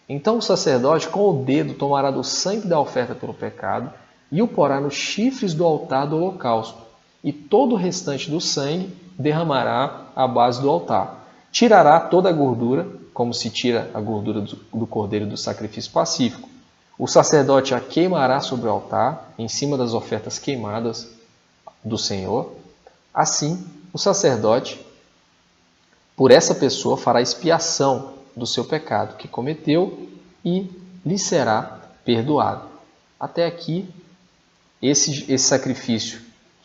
[SPEAKER 2] Então o sacerdote com o dedo tomará do sangue da oferta pelo pecado, e o porá nos chifres do altar do holocausto, e todo o restante do sangue derramará à base do altar. Tirará toda a gordura, como se tira a gordura do cordeiro do sacrifício pacífico. O sacerdote a queimará sobre o altar, em cima das ofertas queimadas do Senhor. Assim, o o sacerdote, por essa pessoa, fará expiação do seu pecado que cometeu e lhe será perdoado. Até aqui, esse sacrifício,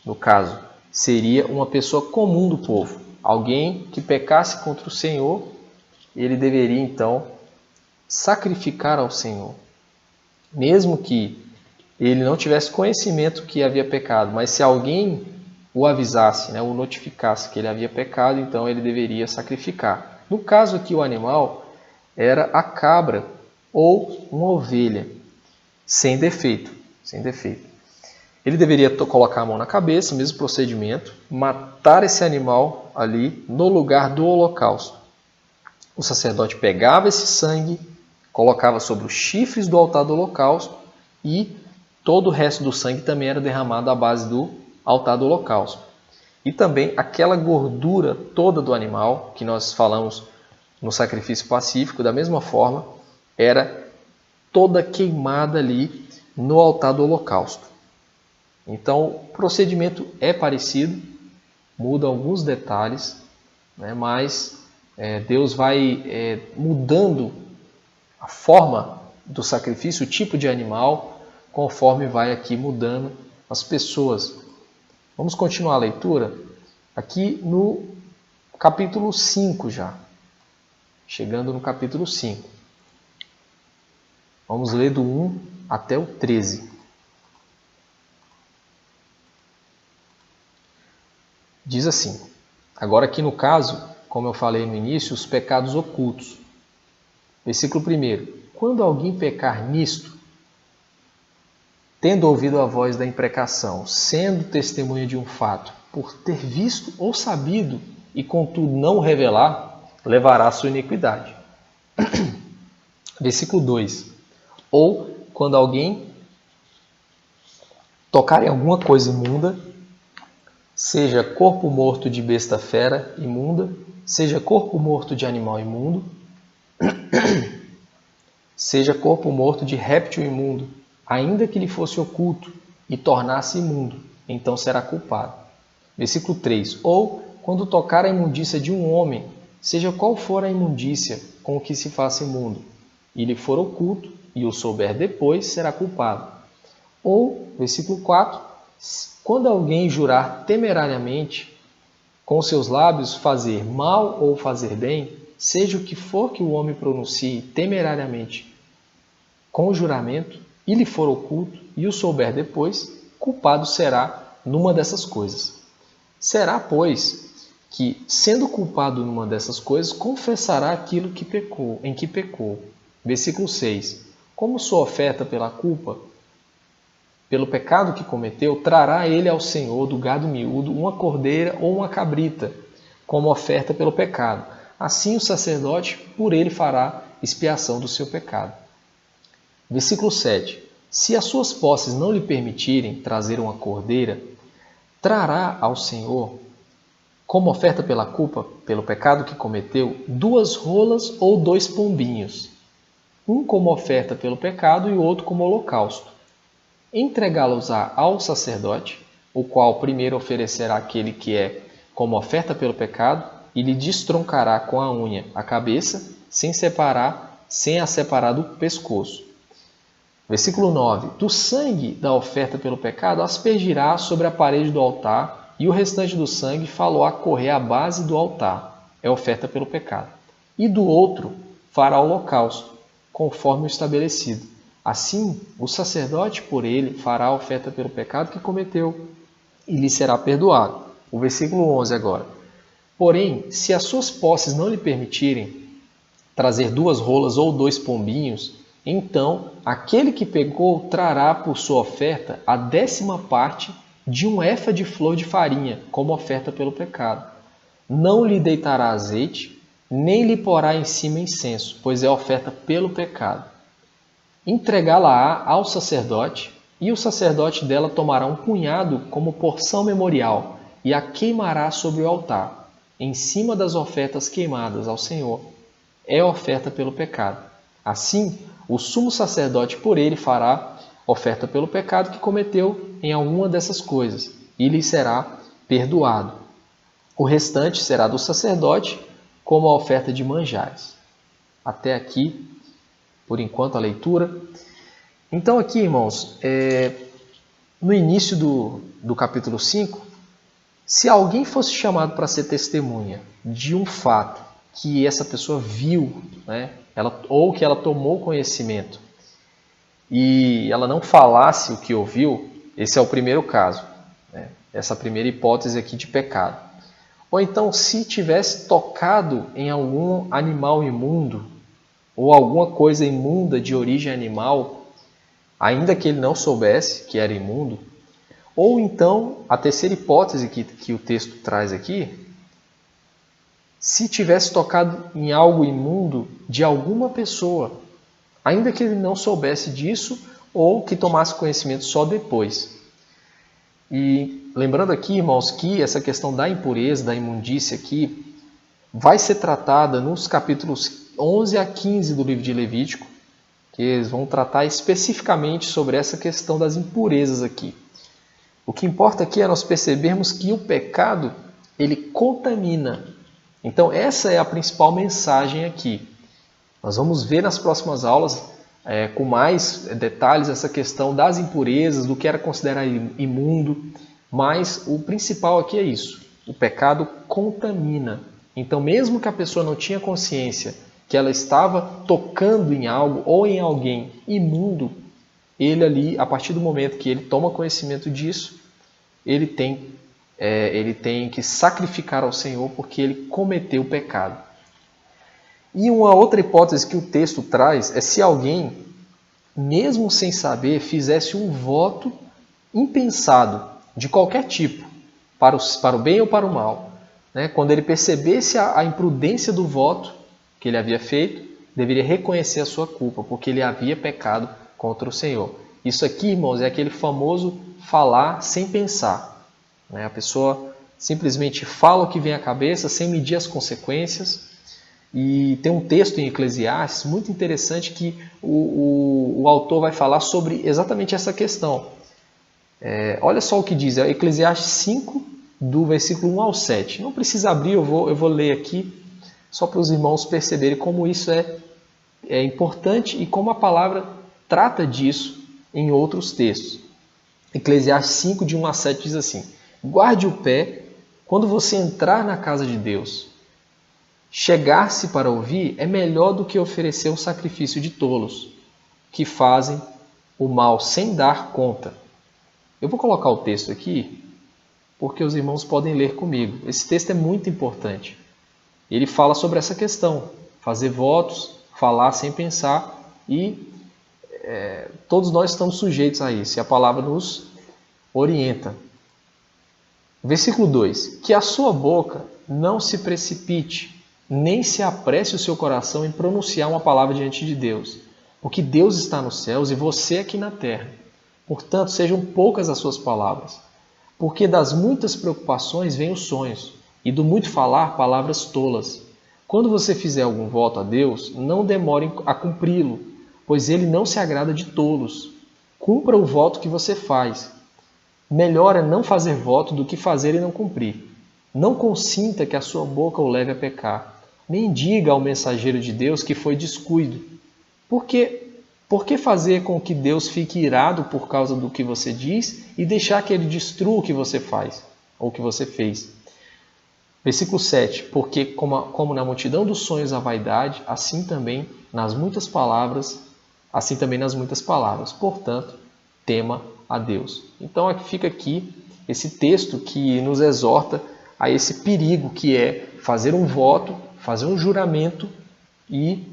[SPEAKER 2] no caso, seria uma pessoa comum do povo. Alguém que pecasse contra o Senhor, ele deveria então sacrificar ao Senhor. Mesmo que ele não tivesse conhecimento que havia pecado, mas se alguém o avisasse, o notificasse que ele havia pecado, então ele deveria sacrificar. No caso aqui, o animal era a cabra ou uma ovelha, sem defeito. Ele deveria colocar a mão na cabeça, mesmo procedimento, matar esse animal ali no lugar do holocausto. O sacerdote pegava esse sangue, colocava sobre os chifres do altar do holocausto e todo o resto do sangue também era derramado à base do altar do holocausto. E também aquela gordura toda do animal, que nós falamos no sacrifício pacífico, da mesma forma, era toda queimada ali no altar do holocausto. Então, o procedimento é parecido, muda alguns detalhes, mas Deus vai mudando a forma do sacrifício, o tipo de animal, conforme vai aqui mudando as pessoas. Vamos continuar a leitura aqui no capítulo 5 já. Chegando no capítulo 5. Vamos ler do 1 até o 13. Diz assim, agora aqui no caso, como eu falei no início, os pecados ocultos. Versículo 1. Quando alguém pecar nisto, tendo ouvido a voz da imprecação, sendo testemunha de um fato, por ter visto ou sabido, e contudo não revelar, levará a sua iniquidade. Versículo 2. Ou quando alguém tocar em alguma coisa imunda, seja corpo morto de besta fera imunda, seja corpo morto de animal imundo, seja corpo morto de réptil imundo, ainda que lhe fosse oculto e tornasse imundo, então será culpado. Versículo 3. Ou quando tocar a imundícia de um homem, seja qual for a imundícia com que se faça imundo, e lhe for oculto, e o souber depois, será culpado. Ou, versículo 4, quando alguém jurar temerariamente, com seus lábios fazer mal ou fazer bem, seja o que for que o homem pronuncie temerariamente com o juramento, e lhe for oculto, e o souber depois, culpado será numa dessas coisas. Será, pois, que, sendo culpado numa dessas coisas, confessará aquilo que pecou, em que pecou. Versículo 6. Como sua oferta pela culpa, pelo pecado que cometeu, trará ele ao Senhor do gado miúdo uma cordeira ou uma cabrita, como oferta pelo pecado. Assim o sacerdote por ele fará expiação do seu pecado. Versículo 7. Se as suas posses não lhe permitirem trazer uma cordeira, trará ao Senhor, como oferta pela culpa, pelo pecado que cometeu, 2 rolas ou 2 pombinhos, um como oferta pelo pecado e o outro como holocausto. Entregá-los-á ao sacerdote, o qual primeiro oferecerá aquele que é como oferta pelo pecado, e lhe destroncará com a unha a cabeça, sem a separar do pescoço. Versículo 9. Do sangue da oferta pelo pecado aspergirá sobre a parede do altar, e o restante do sangue falou a correr à base do altar, é oferta pelo pecado. E do outro fará holocausto, conforme o estabelecido. Assim, o sacerdote por ele fará a oferta pelo pecado que cometeu, e lhe será perdoado. O versículo 11 agora. Porém, se as suas posses não lhe permitirem trazer 2 rolas ou 2 pombinhos, então aquele que pecou trará por sua oferta a 10ª parte de um efa de flor de farinha, como oferta pelo pecado. Não lhe deitará azeite, nem lhe porá em cima incenso, pois é oferta pelo pecado. Entregá-la-á ao sacerdote, e o sacerdote dela tomará um punhado como porção memorial, e a queimará sobre o altar, em cima das ofertas queimadas ao Senhor. É oferta pelo pecado. Assim, o sumo sacerdote por ele fará oferta pelo pecado que cometeu em alguma dessas coisas, e lhe será perdoado. O restante será do sacerdote, como a oferta de manjares. Até aqui, por enquanto, a leitura. Então aqui, irmãos, no início do capítulo 5, se alguém fosse chamado para ser testemunha de um fato que essa pessoa viu, né, ou que ela tomou conhecimento, e ela não falasse o que ouviu, esse é o primeiro caso, né, essa primeira hipótese aqui de pecado. Ou então, se tivesse tocado em algum animal imundo, ou alguma coisa imunda de origem animal, ainda que ele não soubesse que era imundo, ou então, a terceira hipótese que o texto traz aqui, se tivesse tocado em algo imundo de alguma pessoa, ainda que ele não soubesse disso, ou que tomasse conhecimento só depois. E lembrando aqui, irmãos, que essa questão da impureza, da imundícia aqui, vai ser tratada nos capítulos 11 a 15 do livro de Levítico, que eles vão tratar especificamente sobre essa questão das impurezas aqui. O que importa aqui é nós percebermos que o pecado, ele contamina. Então essa é a principal mensagem aqui. Nós vamos ver nas próximas aulas, com mais detalhes, essa questão das impurezas, do que era considerado imundo, mas o principal aqui é isso. O pecado contamina. Então mesmo que a pessoa não tinha consciência que ela estava tocando em algo ou em alguém imundo, ele ali, a partir do momento que ele toma conhecimento disso, ele tem que sacrificar ao Senhor porque ele cometeu o pecado. E uma outra hipótese que o texto traz é se alguém, mesmo sem saber, fizesse um voto impensado, de qualquer tipo, para o bem ou para o mal. Né? Quando ele percebesse a imprudência do voto que ele havia feito, deveria reconhecer a sua culpa, porque ele havia pecado contra o Senhor. Isso aqui, irmãos, é aquele famoso falar sem pensar. Né? A pessoa simplesmente fala o que vem à cabeça, sem medir as consequências. E tem um texto em Eclesiastes muito interessante que o autor vai falar sobre exatamente essa questão. Olha só o que diz, é Eclesiastes 5, do versículo 1 ao 7. Não precisa abrir, eu vou ler aqui, só para os irmãos perceberem como isso é importante e como a palavra trata disso em outros textos. Eclesiastes 5, de 1 a 7 diz assim: guarde o pé quando você entrar na casa de Deus. Chegar-se para ouvir é melhor do que oferecer um sacrifício de tolos, que fazem o mal sem dar conta. Eu vou colocar o texto aqui, porque os irmãos podem ler comigo. Esse texto é muito importante. Ele fala sobre essa questão, fazer votos, falar sem pensar, e todos nós estamos sujeitos a isso, e a palavra nos orienta. Versículo 2: que a sua boca não se precipite, nem se apresse o seu coração em pronunciar uma palavra diante de Deus, porque Deus está nos céus e você aqui na terra. Portanto, sejam poucas as suas palavras, porque das muitas preocupações vêm os sonhos, e do muito falar, palavras tolas. Quando você fizer algum voto a Deus, não demore a cumpri-lo, pois ele não se agrada de tolos. Cumpra o voto que você faz. Melhor é não fazer voto do que fazer e não cumprir. Não consinta que a sua boca o leve a pecar. Nem diga ao mensageiro de Deus que foi descuido. Por que fazer com que Deus fique irado por causa do que você diz e deixar que ele destrua o que você faz ou o que você fez? Versículo 7. Porque como na multidão dos sonhos a vaidade, assim também nas muitas palavras. Portanto, tema a Deus. Então fica aqui esse texto que nos exorta a esse perigo que é fazer um voto, fazer um juramento e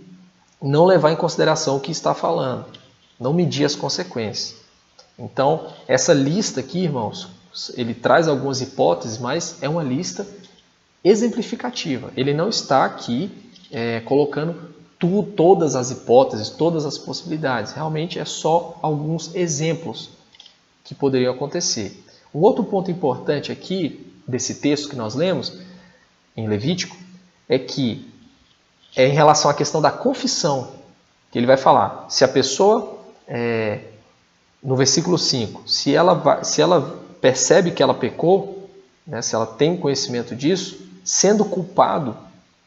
[SPEAKER 2] não levar em consideração o que está falando, não medir as consequências. Então, essa lista aqui, irmãos, ele traz algumas hipóteses, mas é uma lista exemplificativa. Ele não está aqui colocando todas as hipóteses, todas as possibilidades. Realmente é só alguns exemplos que poderiam acontecer. Um outro ponto importante aqui desse texto que nós lemos em Levítico é que em relação à questão da confissão, que ele vai falar, se a pessoa, no versículo 5, se ela percebe que ela pecou, né, se ela tem conhecimento disso, sendo culpado,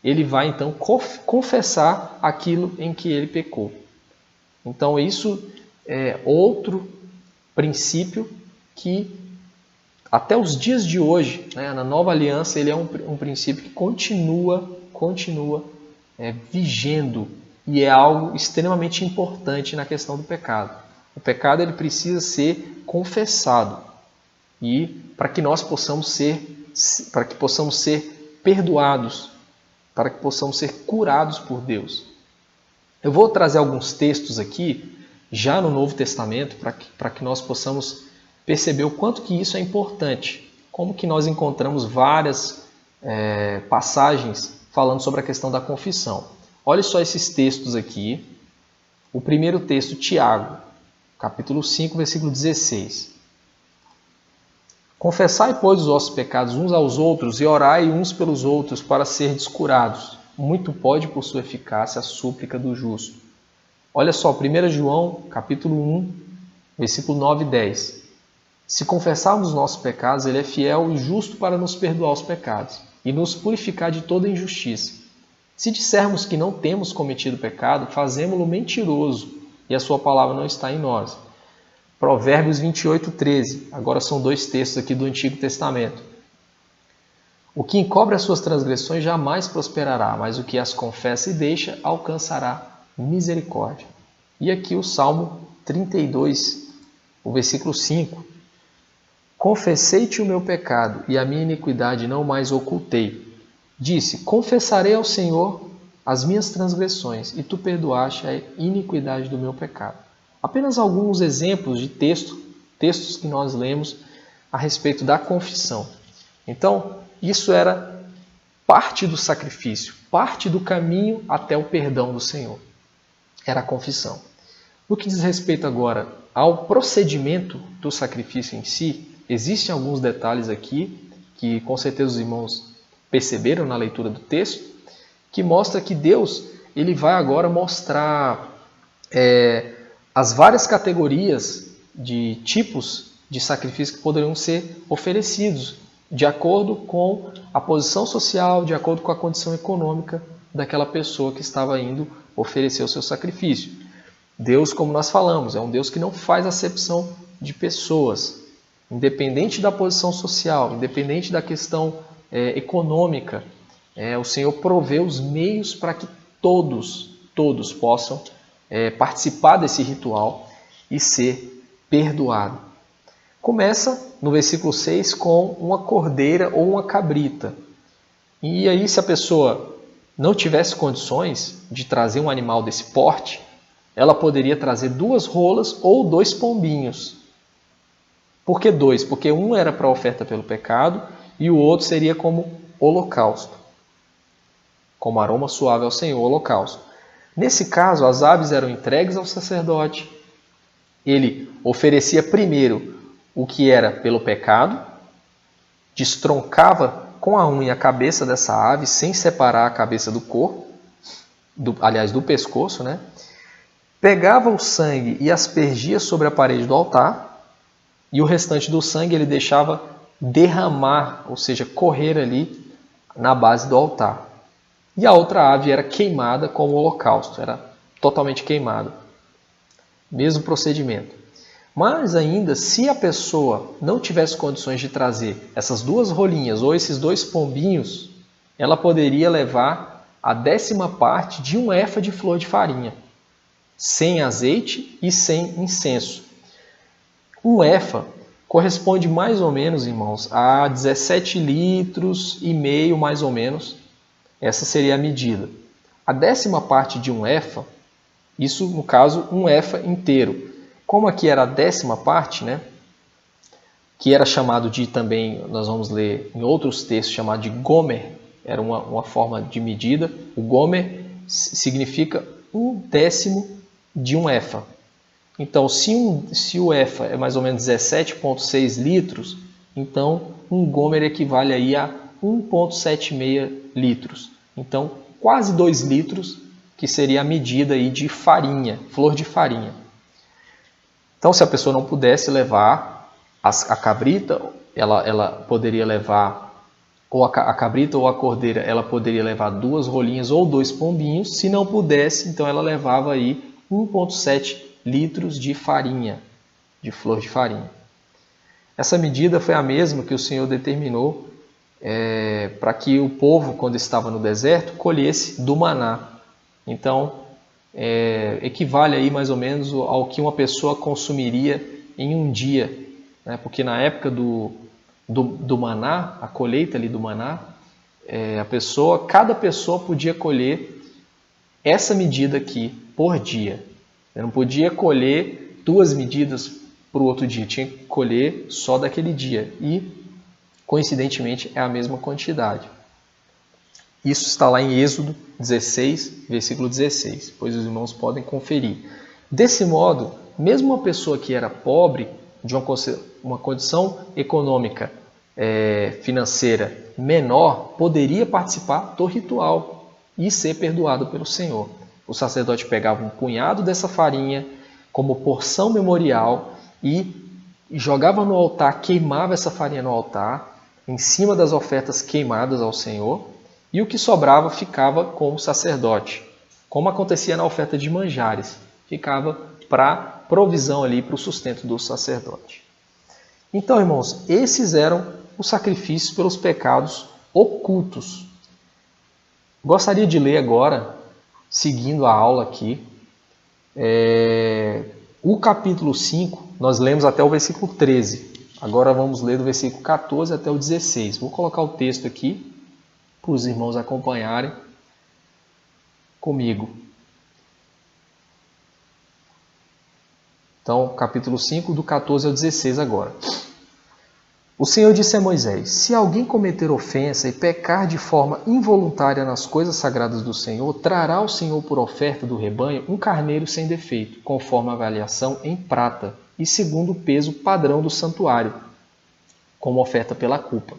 [SPEAKER 2] ele vai então confessar aquilo em que ele pecou. Então isso é outro princípio que até os dias de hoje, né, na nova aliança, ele é um princípio que continua vigendo e é algo extremamente importante na questão do pecado. O pecado ele precisa ser confessado e para que nós possamos ser perdoados, para que possamos ser curados por Deus. Eu vou trazer alguns textos aqui, já no Novo Testamento, para que nós possamos perceber o quanto que isso é importante. Como que nós encontramos várias passagens falando sobre a questão da confissão. Olha só esses textos aqui. O primeiro texto, Tiago, capítulo 5, versículo 16. Confessai, pois, os vossos pecados uns aos outros e orai uns pelos outros para serdes curados. Muito pode, por sua eficácia, a súplica do justo. Olha só, 1 João, capítulo 1, versículo 9 e 10. Se confessarmos os nossos pecados, ele é fiel e justo para nos perdoar os pecados e nos purificar de toda injustiça. Se dissermos que não temos cometido pecado, fazemo-lo mentiroso e a sua palavra não está em nós. Provérbios 28, 13. Agora são dois textos aqui do Antigo Testamento. O que encobre as suas transgressões jamais prosperará, mas o que as confessa e deixa alcançará misericórdia. E aqui o Salmo 32, o versículo 5. Confessei-te o meu pecado e a minha iniquidade não mais ocultei. Disse, confessarei ao Senhor as minhas transgressões e tu perdoaste a iniquidade do meu pecado. Apenas alguns exemplos de textos que nós lemos a respeito da confissão. Então, isso era parte do sacrifício, parte do caminho até o perdão do Senhor. Era a confissão. No que diz respeito agora ao procedimento do sacrifício em si, existem alguns detalhes aqui que com certeza os irmãos perceberam na leitura do texto, que mostra que Deus ele vai agora mostrar as várias categorias de tipos de sacrifício que poderiam ser oferecidos de acordo com a posição social, de acordo com a condição econômica daquela pessoa que estava indo oferecer o seu sacrifício. Deus, como nós falamos, é um Deus que não faz acepção de pessoas, independente da posição social, independente da questão econômica. O Senhor provê os meios para que todos possam participar desse ritual e ser perdoado. Começa no versículo 6 com uma cordeira ou uma cabrita. E aí, se a pessoa não tivesse condições de trazer um animal desse porte, ela poderia trazer 2 rolas ou 2 pombinhos. Por que 2? Porque um era para a oferta pelo pecado e o outro seria como holocausto. Como aroma suave ao Senhor, holocausto. Nesse caso, as aves eram entregues ao sacerdote. Ele oferecia primeiro o que era pelo pecado, destroncava com a unha a cabeça dessa ave, sem separar a cabeça do corpo, do pescoço, né? Pegava o sangue e aspergia sobre a parede do altar, e o restante do sangue ele deixava derramar, ou seja, correr ali na base do altar. E a outra ave era queimada como holocausto, era totalmente queimada. Mesmo procedimento. Mas ainda, se a pessoa não tivesse condições de trazer essas 2 rolinhas ou esses 2 pombinhos, ela poderia levar a 10ª parte de um efa de flor de farinha, sem azeite e sem incenso. Um efa corresponde mais ou menos, irmãos, a 17 litros e meio, mais ou menos. Essa seria a medida. A 10ª parte de um efa, isso no caso um efa inteiro. Como aqui era a 10ª parte, né, que era chamado de também, nós vamos ler em outros textos, chamado de gomer, era uma forma de medida. O gomer significa 1/10 de um efa. Então, se o efa é mais ou menos 17,6 litros, então um gomer equivale aí a 1,76 litros. Então, quase 2 litros, que seria a medida aí de farinha, flor de farinha. Então, se a pessoa não pudesse levar a cabrita ela poderia levar, ou a cabrita ou a cordeira, ela poderia levar 2 rolinhas ou 2 pombinhos. Se não pudesse, então ela levava aí 1,7 litros de farinha, de flor de farinha. Essa medida foi a mesma que o Senhor determinou para que o povo, quando estava no deserto, colhesse do maná. Então, equivale aí mais ou menos ao que uma pessoa consumiria em um dia, né? Porque na época do maná, a colheita ali do maná, cada pessoa podia colher essa medida aqui por dia. Eu não podia colher 2 medidas para o outro dia, tinha que colher só daquele dia. E, coincidentemente, é a mesma quantidade. Isso está lá em Êxodo 16, versículo 16, pois os irmãos podem conferir. Desse modo, mesmo uma pessoa que era pobre, de uma condição econômica, financeira menor, poderia participar do ritual e ser perdoado pelo Senhor. O sacerdote pegava um punhado dessa farinha como porção memorial e jogava no altar, queimava essa farinha no altar, em cima das ofertas queimadas ao Senhor, e o que sobrava ficava com o sacerdote, como acontecia na oferta de manjares, ficava para provisão ali, para o sustento do sacerdote. Então, irmãos, esses eram os sacrifícios pelos pecados ocultos. Gostaria de ler agora, seguindo a aula aqui, o capítulo 5, nós lemos até o versículo 13. Agora vamos ler do versículo 14 até o 16. Vou colocar o texto aqui para os irmãos acompanharem comigo. Então, capítulo 5, do 14 ao 16 agora. O Senhor disse a Moisés: se alguém cometer ofensa e pecar de forma involuntária nas coisas sagradas do Senhor, trará ao Senhor por oferta do rebanho um carneiro sem defeito, conforme a avaliação em prata e segundo o peso padrão do santuário, como oferta pela culpa.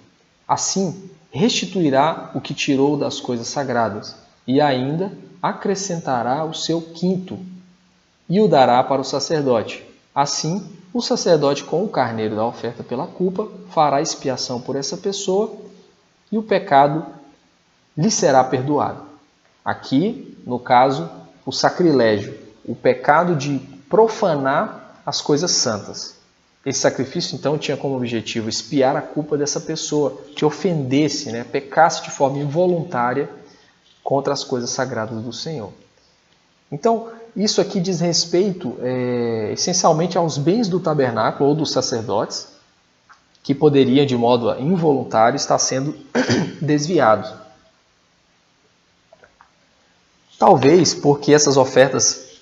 [SPEAKER 2] Assim, restituirá o que tirou das coisas sagradas e ainda acrescentará o seu quinto e o dará para o sacerdote. Assim, o sacerdote, com o carneiro da oferta pela culpa, fará expiação por essa pessoa e o pecado lhe será perdoado. Aqui, no caso, o sacrilégio, o pecado de profanar as coisas santas. Esse sacrifício, então, tinha como objetivo expiar a culpa dessa pessoa que ofendesse, pecasse de forma involuntária contra as coisas sagradas do Senhor. Então, isso aqui diz respeito essencialmente aos bens do tabernáculo ou dos sacerdotes, que poderiam, de modo involuntário, estar sendo desviados. Talvez porque essas ofertas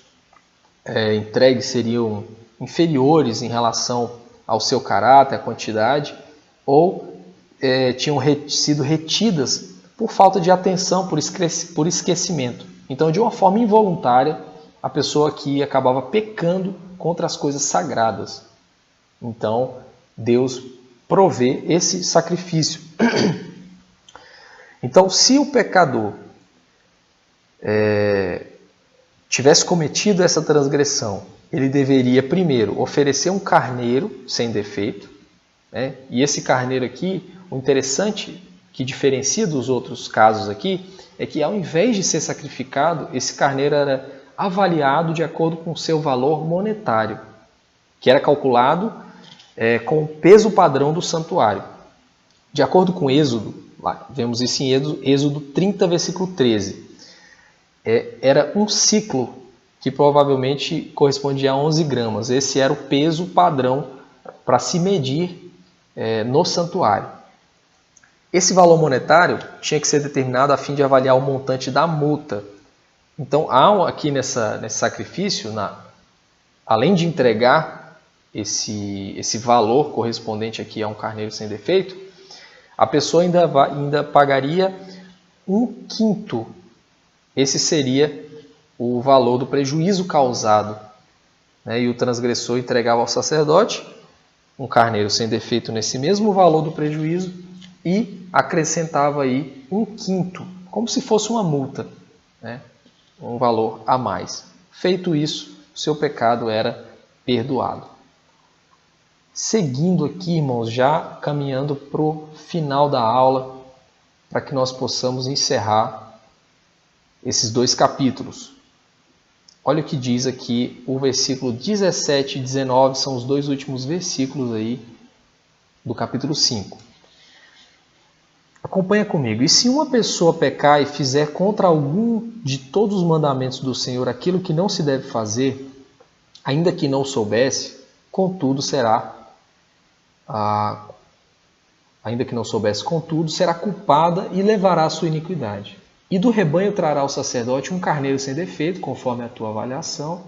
[SPEAKER 2] entregues seriam inferiores em relação ao seu caráter, à quantidade, ou tinham sido retidas por falta de atenção, por esquecimento. Então, de uma forma involuntária, a pessoa aqui acabava pecando contra as coisas sagradas. Então, Deus provê esse sacrifício. Então, se o pecador tivesse cometido essa transgressão, ele deveria primeiro oferecer um carneiro sem defeito, e esse carneiro aqui, o interessante que diferencia dos outros casos aqui, é que ao invés de ser sacrificado, esse carneiro era avaliado de acordo com o seu valor monetário, que era calculado com o peso padrão do santuário. De acordo com Êxodo, vemos isso em Êxodo 30, versículo 13, era um ciclo que provavelmente correspondia a 11 gramas. Esse era o peso padrão para se medir no santuário. Esse valor monetário tinha que ser determinado a fim de avaliar o montante da multa. Então, há aqui nesse sacrifício, além de entregar esse valor correspondente aqui a um carneiro sem defeito, a pessoa ainda pagaria um quinto. Esse seria o valor do prejuízo causado. E o transgressor entregava ao sacerdote um carneiro sem defeito nesse mesmo valor do prejuízo e acrescentava aí um quinto, como se fosse uma multa, um valor a mais. Feito isso, o seu pecado era perdoado. seguindo aqui, irmãos, já caminhando para o final da aula, para que nós possamos encerrar esses 2 capítulos. Olha o que diz aqui o versículo 17 e 19, são os 2 últimos versículos aí do capítulo 5. Acompanha comigo. E se uma pessoa pecar e fizer contra algum de todos os mandamentos do Senhor aquilo que não se deve fazer, ainda que não soubesse, contudo será culpada e levará a sua iniquidade. E do rebanho trará o sacerdote um carneiro sem defeito, conforme a tua avaliação,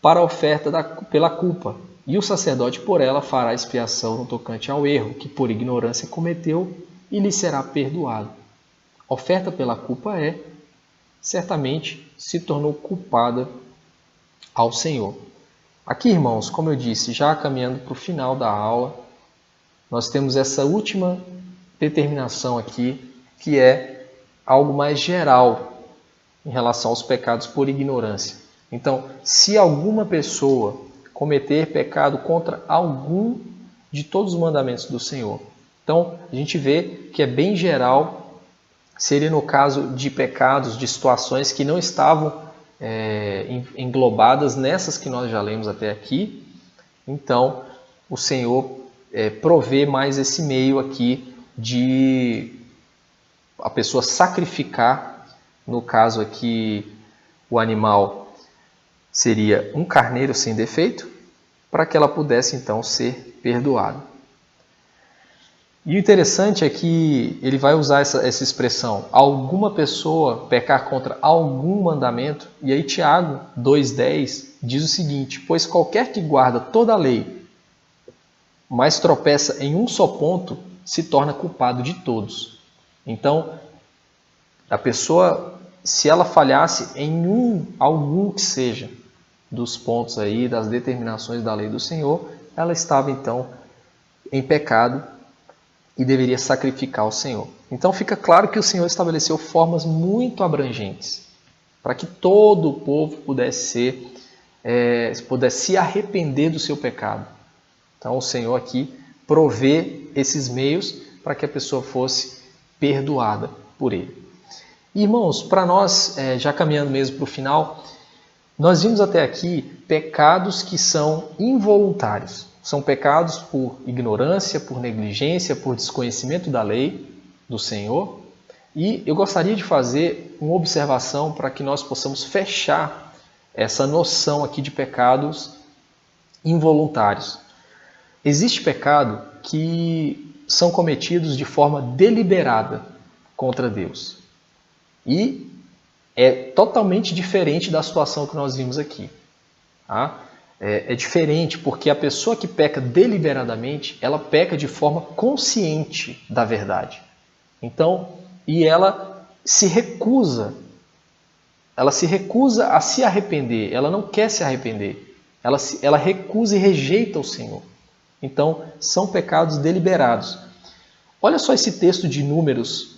[SPEAKER 2] para a oferta pela culpa. E o sacerdote por ela fará expiação no tocante ao erro, que por ignorância cometeu, e lhe será perdoado. Oferta pela culpa certamente se tornou culpada ao Senhor. Aqui, irmãos, como eu disse, já caminhando para o final da aula, nós temos essa última determinação aqui, que é algo mais geral em relação aos pecados por ignorância. Então, se alguma pessoa cometer pecado contra algum de todos os mandamentos do Senhor, então a gente vê que é bem geral, seria no caso de pecados, de situações que não estavam englobadas nessas que nós já lemos até aqui. Então, o Senhor provê mais esse meio aqui de a pessoa sacrificar, no caso aqui o animal seria um carneiro sem defeito, para que ela pudesse então ser perdoada. E o interessante é que ele vai usar essa expressão, alguma pessoa pecar contra algum mandamento, e aí Tiago 2,10 diz o seguinte: pois qualquer que guarda toda a lei, mas tropeça em um só ponto, se torna culpado de todos. Então, a pessoa, se ela falhasse em algum que seja dos pontos aí, das determinações da lei do Senhor, ela estava então em pecado e deveria sacrificar ao Senhor. Então fica claro que o Senhor estabeleceu formas muito abrangentes para que todo o povo pudesse se arrepender do seu pecado. Então o Senhor aqui provê esses meios para que a pessoa fosse perdoada por Ele. Irmãos, para nós, já caminhando mesmo para o final, nós vimos até aqui pecados que são involuntários. São pecados por ignorância, por negligência, por desconhecimento da lei do Senhor. E eu gostaria de fazer uma observação para que nós possamos fechar essa noção aqui de pecados involuntários. Existe pecado que são cometidos de forma deliberada contra Deus. E é totalmente diferente da situação que nós vimos aqui. Tá? É diferente porque a pessoa que peca deliberadamente, ela peca de forma consciente da verdade. Então, e ela se recusa a se arrepender, ela não quer se arrepender, ela recusa e rejeita o Senhor. Então, são pecados deliberados. Olha só esse texto de Números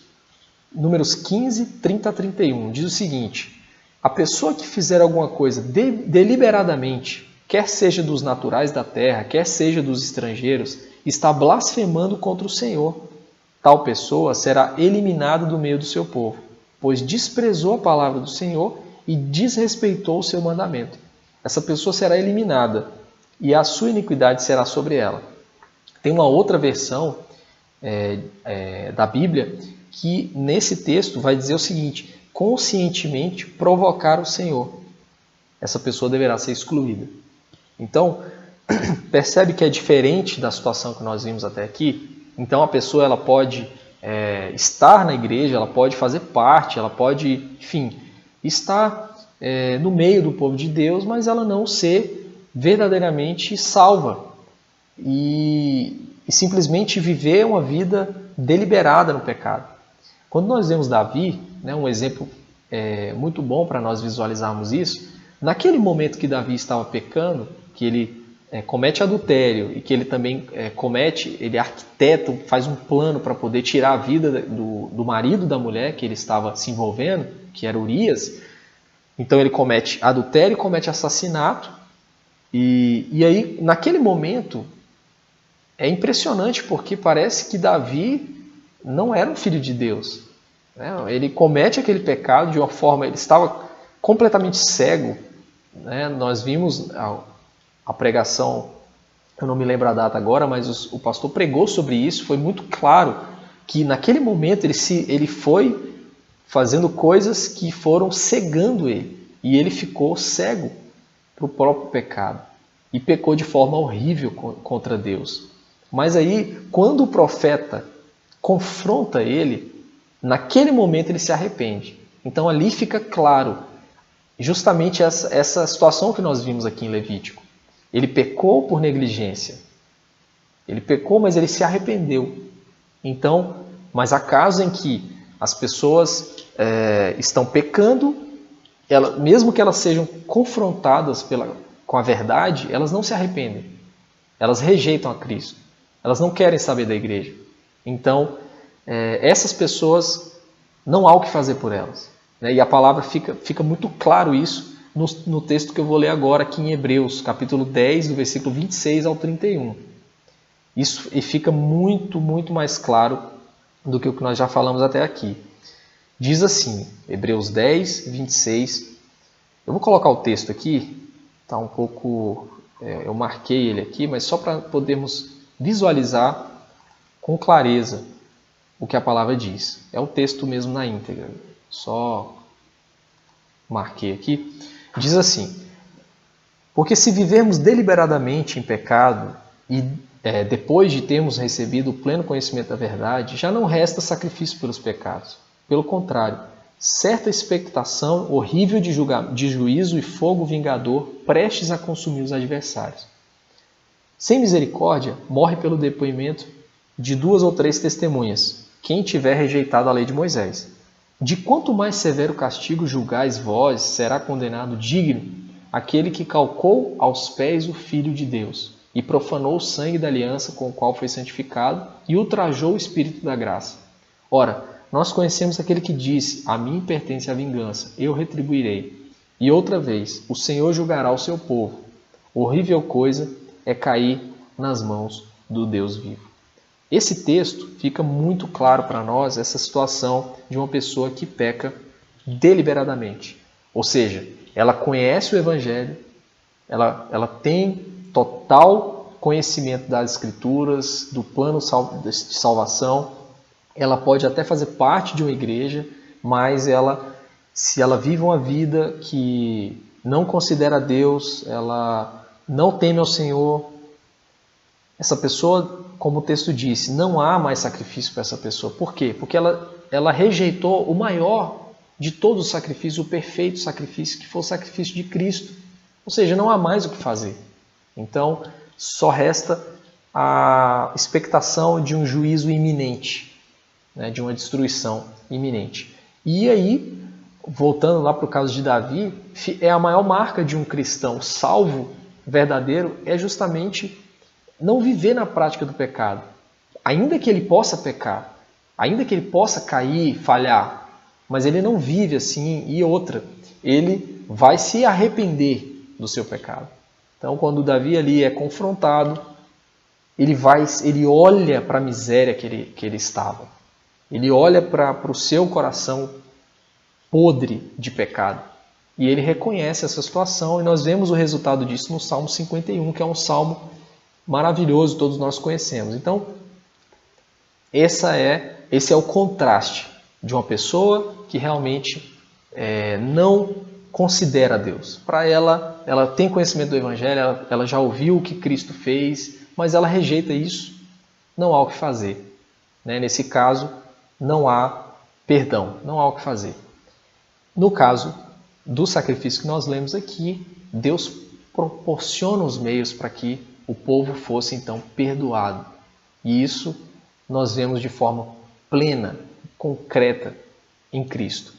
[SPEAKER 2] 15, 30 a 31, diz o seguinte: a pessoa que fizer alguma coisa deliberadamente, quer seja dos naturais da terra, quer seja dos estrangeiros, está blasfemando contra o Senhor. Tal pessoa será eliminada do meio do seu povo, pois desprezou a palavra do Senhor e desrespeitou o seu mandamento. Essa pessoa será eliminada e a sua iniquidade será sobre ela. Tem uma outra versão da Bíblia que nesse texto vai dizer o seguinte: conscientemente provocar o Senhor. Essa pessoa deverá ser excluída. Então, percebe que é diferente da situação que nós vimos até aqui? Então, a pessoa ela pode estar na igreja, ela pode fazer parte, ela pode, enfim, estar no meio do povo de Deus, mas ela não ser verdadeiramente salva e simplesmente viver uma vida deliberada no pecado. Quando nós vemos Davi, um exemplo muito bom para nós visualizarmos isso, naquele momento que Davi estava pecando, que ele comete adultério e que ele também ele arquiteta, faz um plano para poder tirar a vida do marido da mulher que ele estava se envolvendo, que era Urias. Então ele comete adultério, comete assassinato, e aí naquele momento é impressionante porque parece que Davi não era um filho de Deus, né? Ele comete aquele pecado de uma forma, ele estava completamente cego, né? Nós vimos a pregação, eu não me lembro a data agora, mas o pastor pregou sobre isso, foi muito claro que naquele momento ele foi fazendo coisas que foram cegando ele, e ele ficou cego para o próprio pecado e pecou de forma horrível contra Deus. Mas aí, quando o profeta confronta ele, naquele momento ele se arrepende. Então ali fica claro justamente essa situação que nós vimos aqui em Levítico. Ele pecou por negligência. Ele pecou, mas ele se arrependeu. Então, mas há casos em que as pessoas estão pecando, mesmo que elas sejam confrontadas com a verdade, elas não se arrependem. Elas rejeitam a Cristo. Elas não querem saber da igreja. Então, essas pessoas, não há o que fazer por elas, né? E a palavra fica muito claro isso no texto que eu vou ler agora aqui em Hebreus, capítulo 10, do versículo 26 ao 31. Isso fica muito, muito mais claro do que o que nós já falamos até aqui. Diz assim, Hebreus 10, 26. Eu vou colocar o texto aqui, está um pouco... eu marquei ele aqui, mas só para podermos visualizar com clareza o que a palavra diz. É o texto mesmo na íntegra. Só marquei aqui. Diz assim: porque se vivermos deliberadamente em pecado e depois de termos recebido o pleno conhecimento da verdade, já não resta sacrifício pelos pecados. Pelo contrário, certa expectação horrível de juízo e fogo vingador prestes a consumir os adversários. Sem misericórdia, morre pelo depoimento de 2 ou 3 testemunhas, quem tiver rejeitado a lei de Moisés. De quanto mais severo castigo julgais vós, será condenado digno aquele que calcou aos pés o Filho de Deus, e profanou o sangue da aliança com o qual foi santificado, e ultrajou o Espírito da graça. Ora, nós conhecemos aquele que disse: a mim pertence a vingança, eu retribuirei. E outra vez, o Senhor julgará o seu povo. Horrível coisa é cair nas mãos do Deus vivo. Esse texto fica muito claro para nós essa situação de uma pessoa que peca deliberadamente. Ou seja, ela conhece o Evangelho, ela tem total conhecimento das Escrituras, do plano de salvação, ela pode até fazer parte de uma igreja, mas se ela vive uma vida que não considera Deus, ela não teme ao Senhor, essa pessoa, como o texto disse, não há mais sacrifício para essa pessoa. Por quê? Porque ela rejeitou o maior de todos os sacrifícios, o perfeito sacrifício, que foi o sacrifício de Cristo. Ou seja, não há mais o que fazer. Então, só resta a expectação de um juízo iminente, né, de uma destruição iminente. E aí, voltando lá para o caso de Davi, é a maior marca de um cristão salvo, verdadeiro, é justamente não viver na prática do pecado. Ainda que ele possa pecar, ainda que ele possa cair, falhar, mas ele não vive assim. E outra, ele vai se arrepender do seu pecado. Então, quando Davi ali é confrontado, ele olha para a miséria que ele estava. Ele olha para o seu coração podre de pecado. E ele reconhece essa situação, e nós vemos o resultado disso no Salmo 51, que é um salmo maravilhoso, todos nós conhecemos. Então, esse é o contraste de uma pessoa que realmente não considera Deus. Para ela tem conhecimento do Evangelho, ela já ouviu o que Cristo fez, mas ela rejeita isso, não há o que fazer. Né? Nesse caso, não há perdão, não há o que fazer. No caso do sacrifício que nós lemos aqui, Deus proporciona os meios para que o povo fosse então perdoado. E isso nós vemos de forma plena, concreta em Cristo.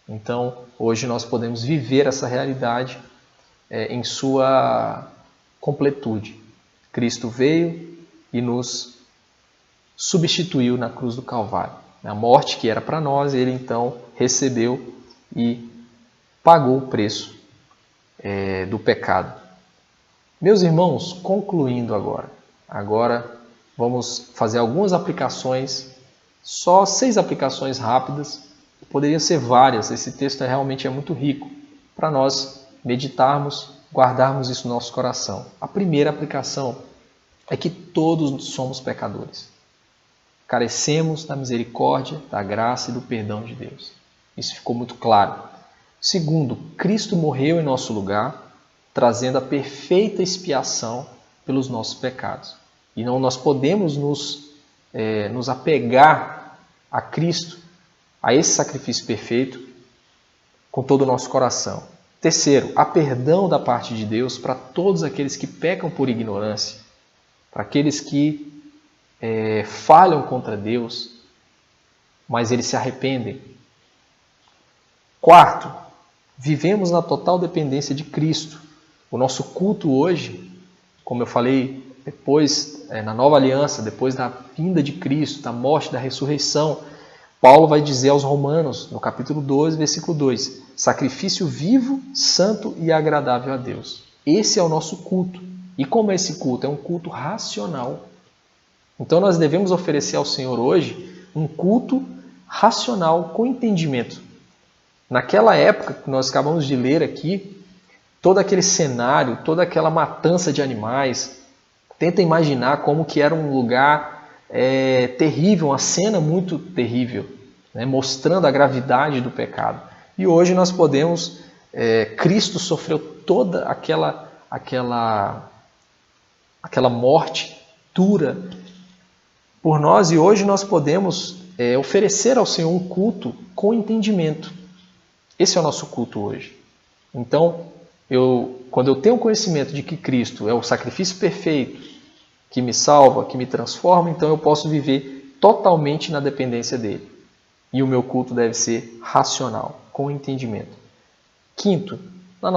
[SPEAKER 2] Então, hoje nós podemos viver essa realidade em sua completude. Cristo veio e nos substituiu na cruz do Calvário. A morte que era para nós, ele então recebeu e pagou o preço do pecado. Meus irmãos, concluindo agora vamos fazer algumas aplicações, só 6 aplicações rápidas. Poderiam ser várias, esse texto realmente é muito rico para nós meditarmos, guardarmos isso no nosso coração. A primeira aplicação é que todos somos pecadores. Carecemos da misericórdia, da graça e do perdão de Deus. Isso ficou muito claro. Segundo, Cristo morreu em nosso lugar, trazendo a perfeita expiação pelos nossos pecados. E não nós podemos nos apegar a Cristo, a esse sacrifício perfeito, com todo o nosso coração. Terceiro, há perdão da parte de Deus para todos aqueles que pecam por ignorância, para aqueles que falham contra Deus, mas eles se arrependem. Quarto, vivemos na total dependência de Cristo. O nosso culto hoje, como eu falei, depois, na nova aliança, depois da vinda de Cristo, da morte, da ressurreição, Paulo vai dizer aos Romanos, no capítulo 12, versículo 2, sacrifício vivo, santo e agradável a Deus. Esse é o nosso culto. E como é esse culto? É um culto racional. Então nós devemos oferecer ao Senhor hoje um culto racional, com entendimento. Naquela época que nós acabamos de ler aqui, todo aquele cenário, toda aquela matança de animais, tenta imaginar como que era um lugar terrível, uma cena muito terrível, né, mostrando a gravidade do pecado. E hoje nós podemos, Cristo sofreu toda aquela morte dura por nós, e hoje nós podemos oferecer ao Senhor um culto com entendimento. Esse é o nosso culto hoje. Então, quando eu tenho conhecimento de que Cristo é o sacrifício perfeito, que me salva, que me transforma, então eu posso viver totalmente na dependência dele. E o meu culto deve ser racional, com entendimento. Quinto, na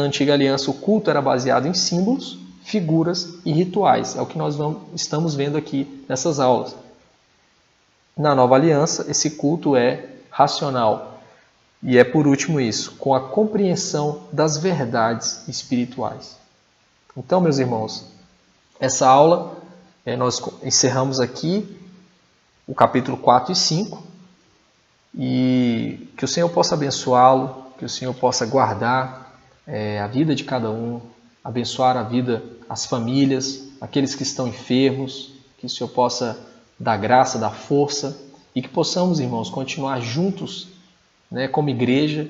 [SPEAKER 2] antiga aliança, o culto era baseado em símbolos, figuras e rituais. É o que nós estamos vendo aqui nessas aulas. Na nova aliança, esse culto é racional. E é por último isso, com a compreensão das verdades espirituais. Então, meus irmãos, essa aula, nós encerramos aqui o capítulo 4 e 5, e que o Senhor possa abençoá-lo, que o Senhor possa guardar a vida de cada um, abençoar a vida, as famílias, aqueles que estão enfermos, que o Senhor possa dar graça, dar força, e que possamos, irmãos, continuar juntos, né, como igreja.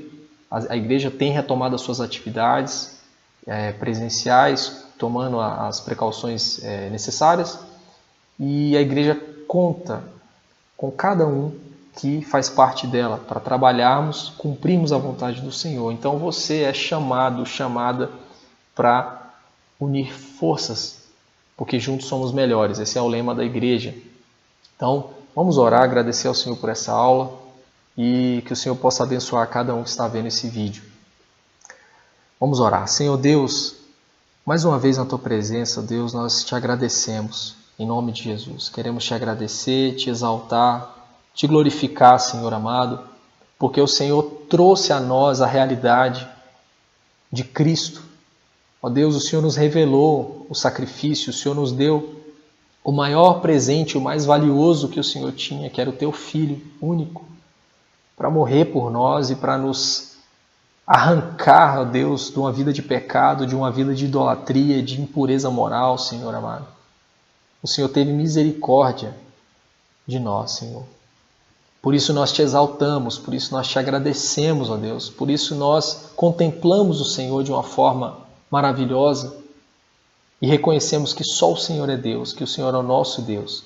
[SPEAKER 2] A igreja tem retomado as suas atividades presenciais, tomando as precauções necessárias, e a igreja conta com cada um que faz parte dela para trabalharmos, cumprirmos a vontade do Senhor. Então você é chamada para unir forças, porque juntos somos melhores. Esse é o lema da igreja. Então vamos orar, agradecer ao Senhor por essa aula e que o Senhor possa abençoar cada um que está vendo esse vídeo. Vamos orar. Senhor Deus, mais uma vez na Tua presença, Deus, nós te agradecemos, em nome de Jesus. Queremos te agradecer, te exaltar, te glorificar, Senhor amado, porque o Senhor trouxe a nós a realidade de Cristo. Ó Deus, o Senhor nos revelou o sacrifício, o Senhor nos deu o maior presente, o mais valioso que o Senhor tinha, que era o Teu Filho único, para morrer por nós e para nos arrancar, ó Deus, de uma vida de pecado, de uma vida de idolatria, de impureza moral, Senhor amado. O Senhor teve misericórdia de nós, Senhor. Por isso nós te exaltamos, por isso nós te agradecemos, ó Deus. Por isso nós contemplamos o Senhor de uma forma maravilhosa e reconhecemos que só o Senhor é Deus, que o Senhor é o nosso Deus.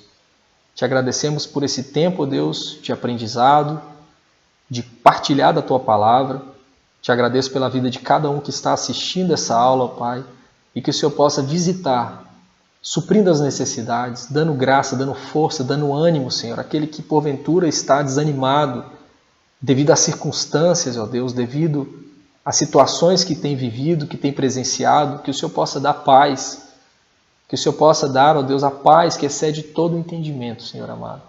[SPEAKER 2] Te agradecemos por esse tempo, ó Deus, de aprendizado, de partilhar da Tua palavra. Te agradeço pela vida de cada um que está assistindo essa aula, Pai, e que o Senhor possa visitar, suprindo as necessidades, dando graça, dando força, dando ânimo, Senhor, aquele que porventura está desanimado devido às circunstâncias, ó Deus, devido às situações que tem vivido, que tem presenciado, que o Senhor possa dar paz, que o Senhor possa dar, ó Deus, a paz que excede todo o entendimento, Senhor amado.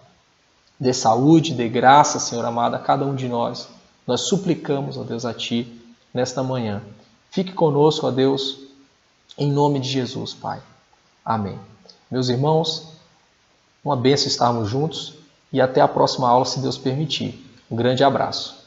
[SPEAKER 2] Dê saúde, dê graça, Senhor amado, a cada um de nós. Nós suplicamos, ó Deus, a Ti nesta manhã. Fique conosco, ó Deus, em nome de Jesus, Pai. Amém. Meus irmãos, Uma bênção estarmos juntos e até a próxima aula, se Deus permitir. Um grande abraço.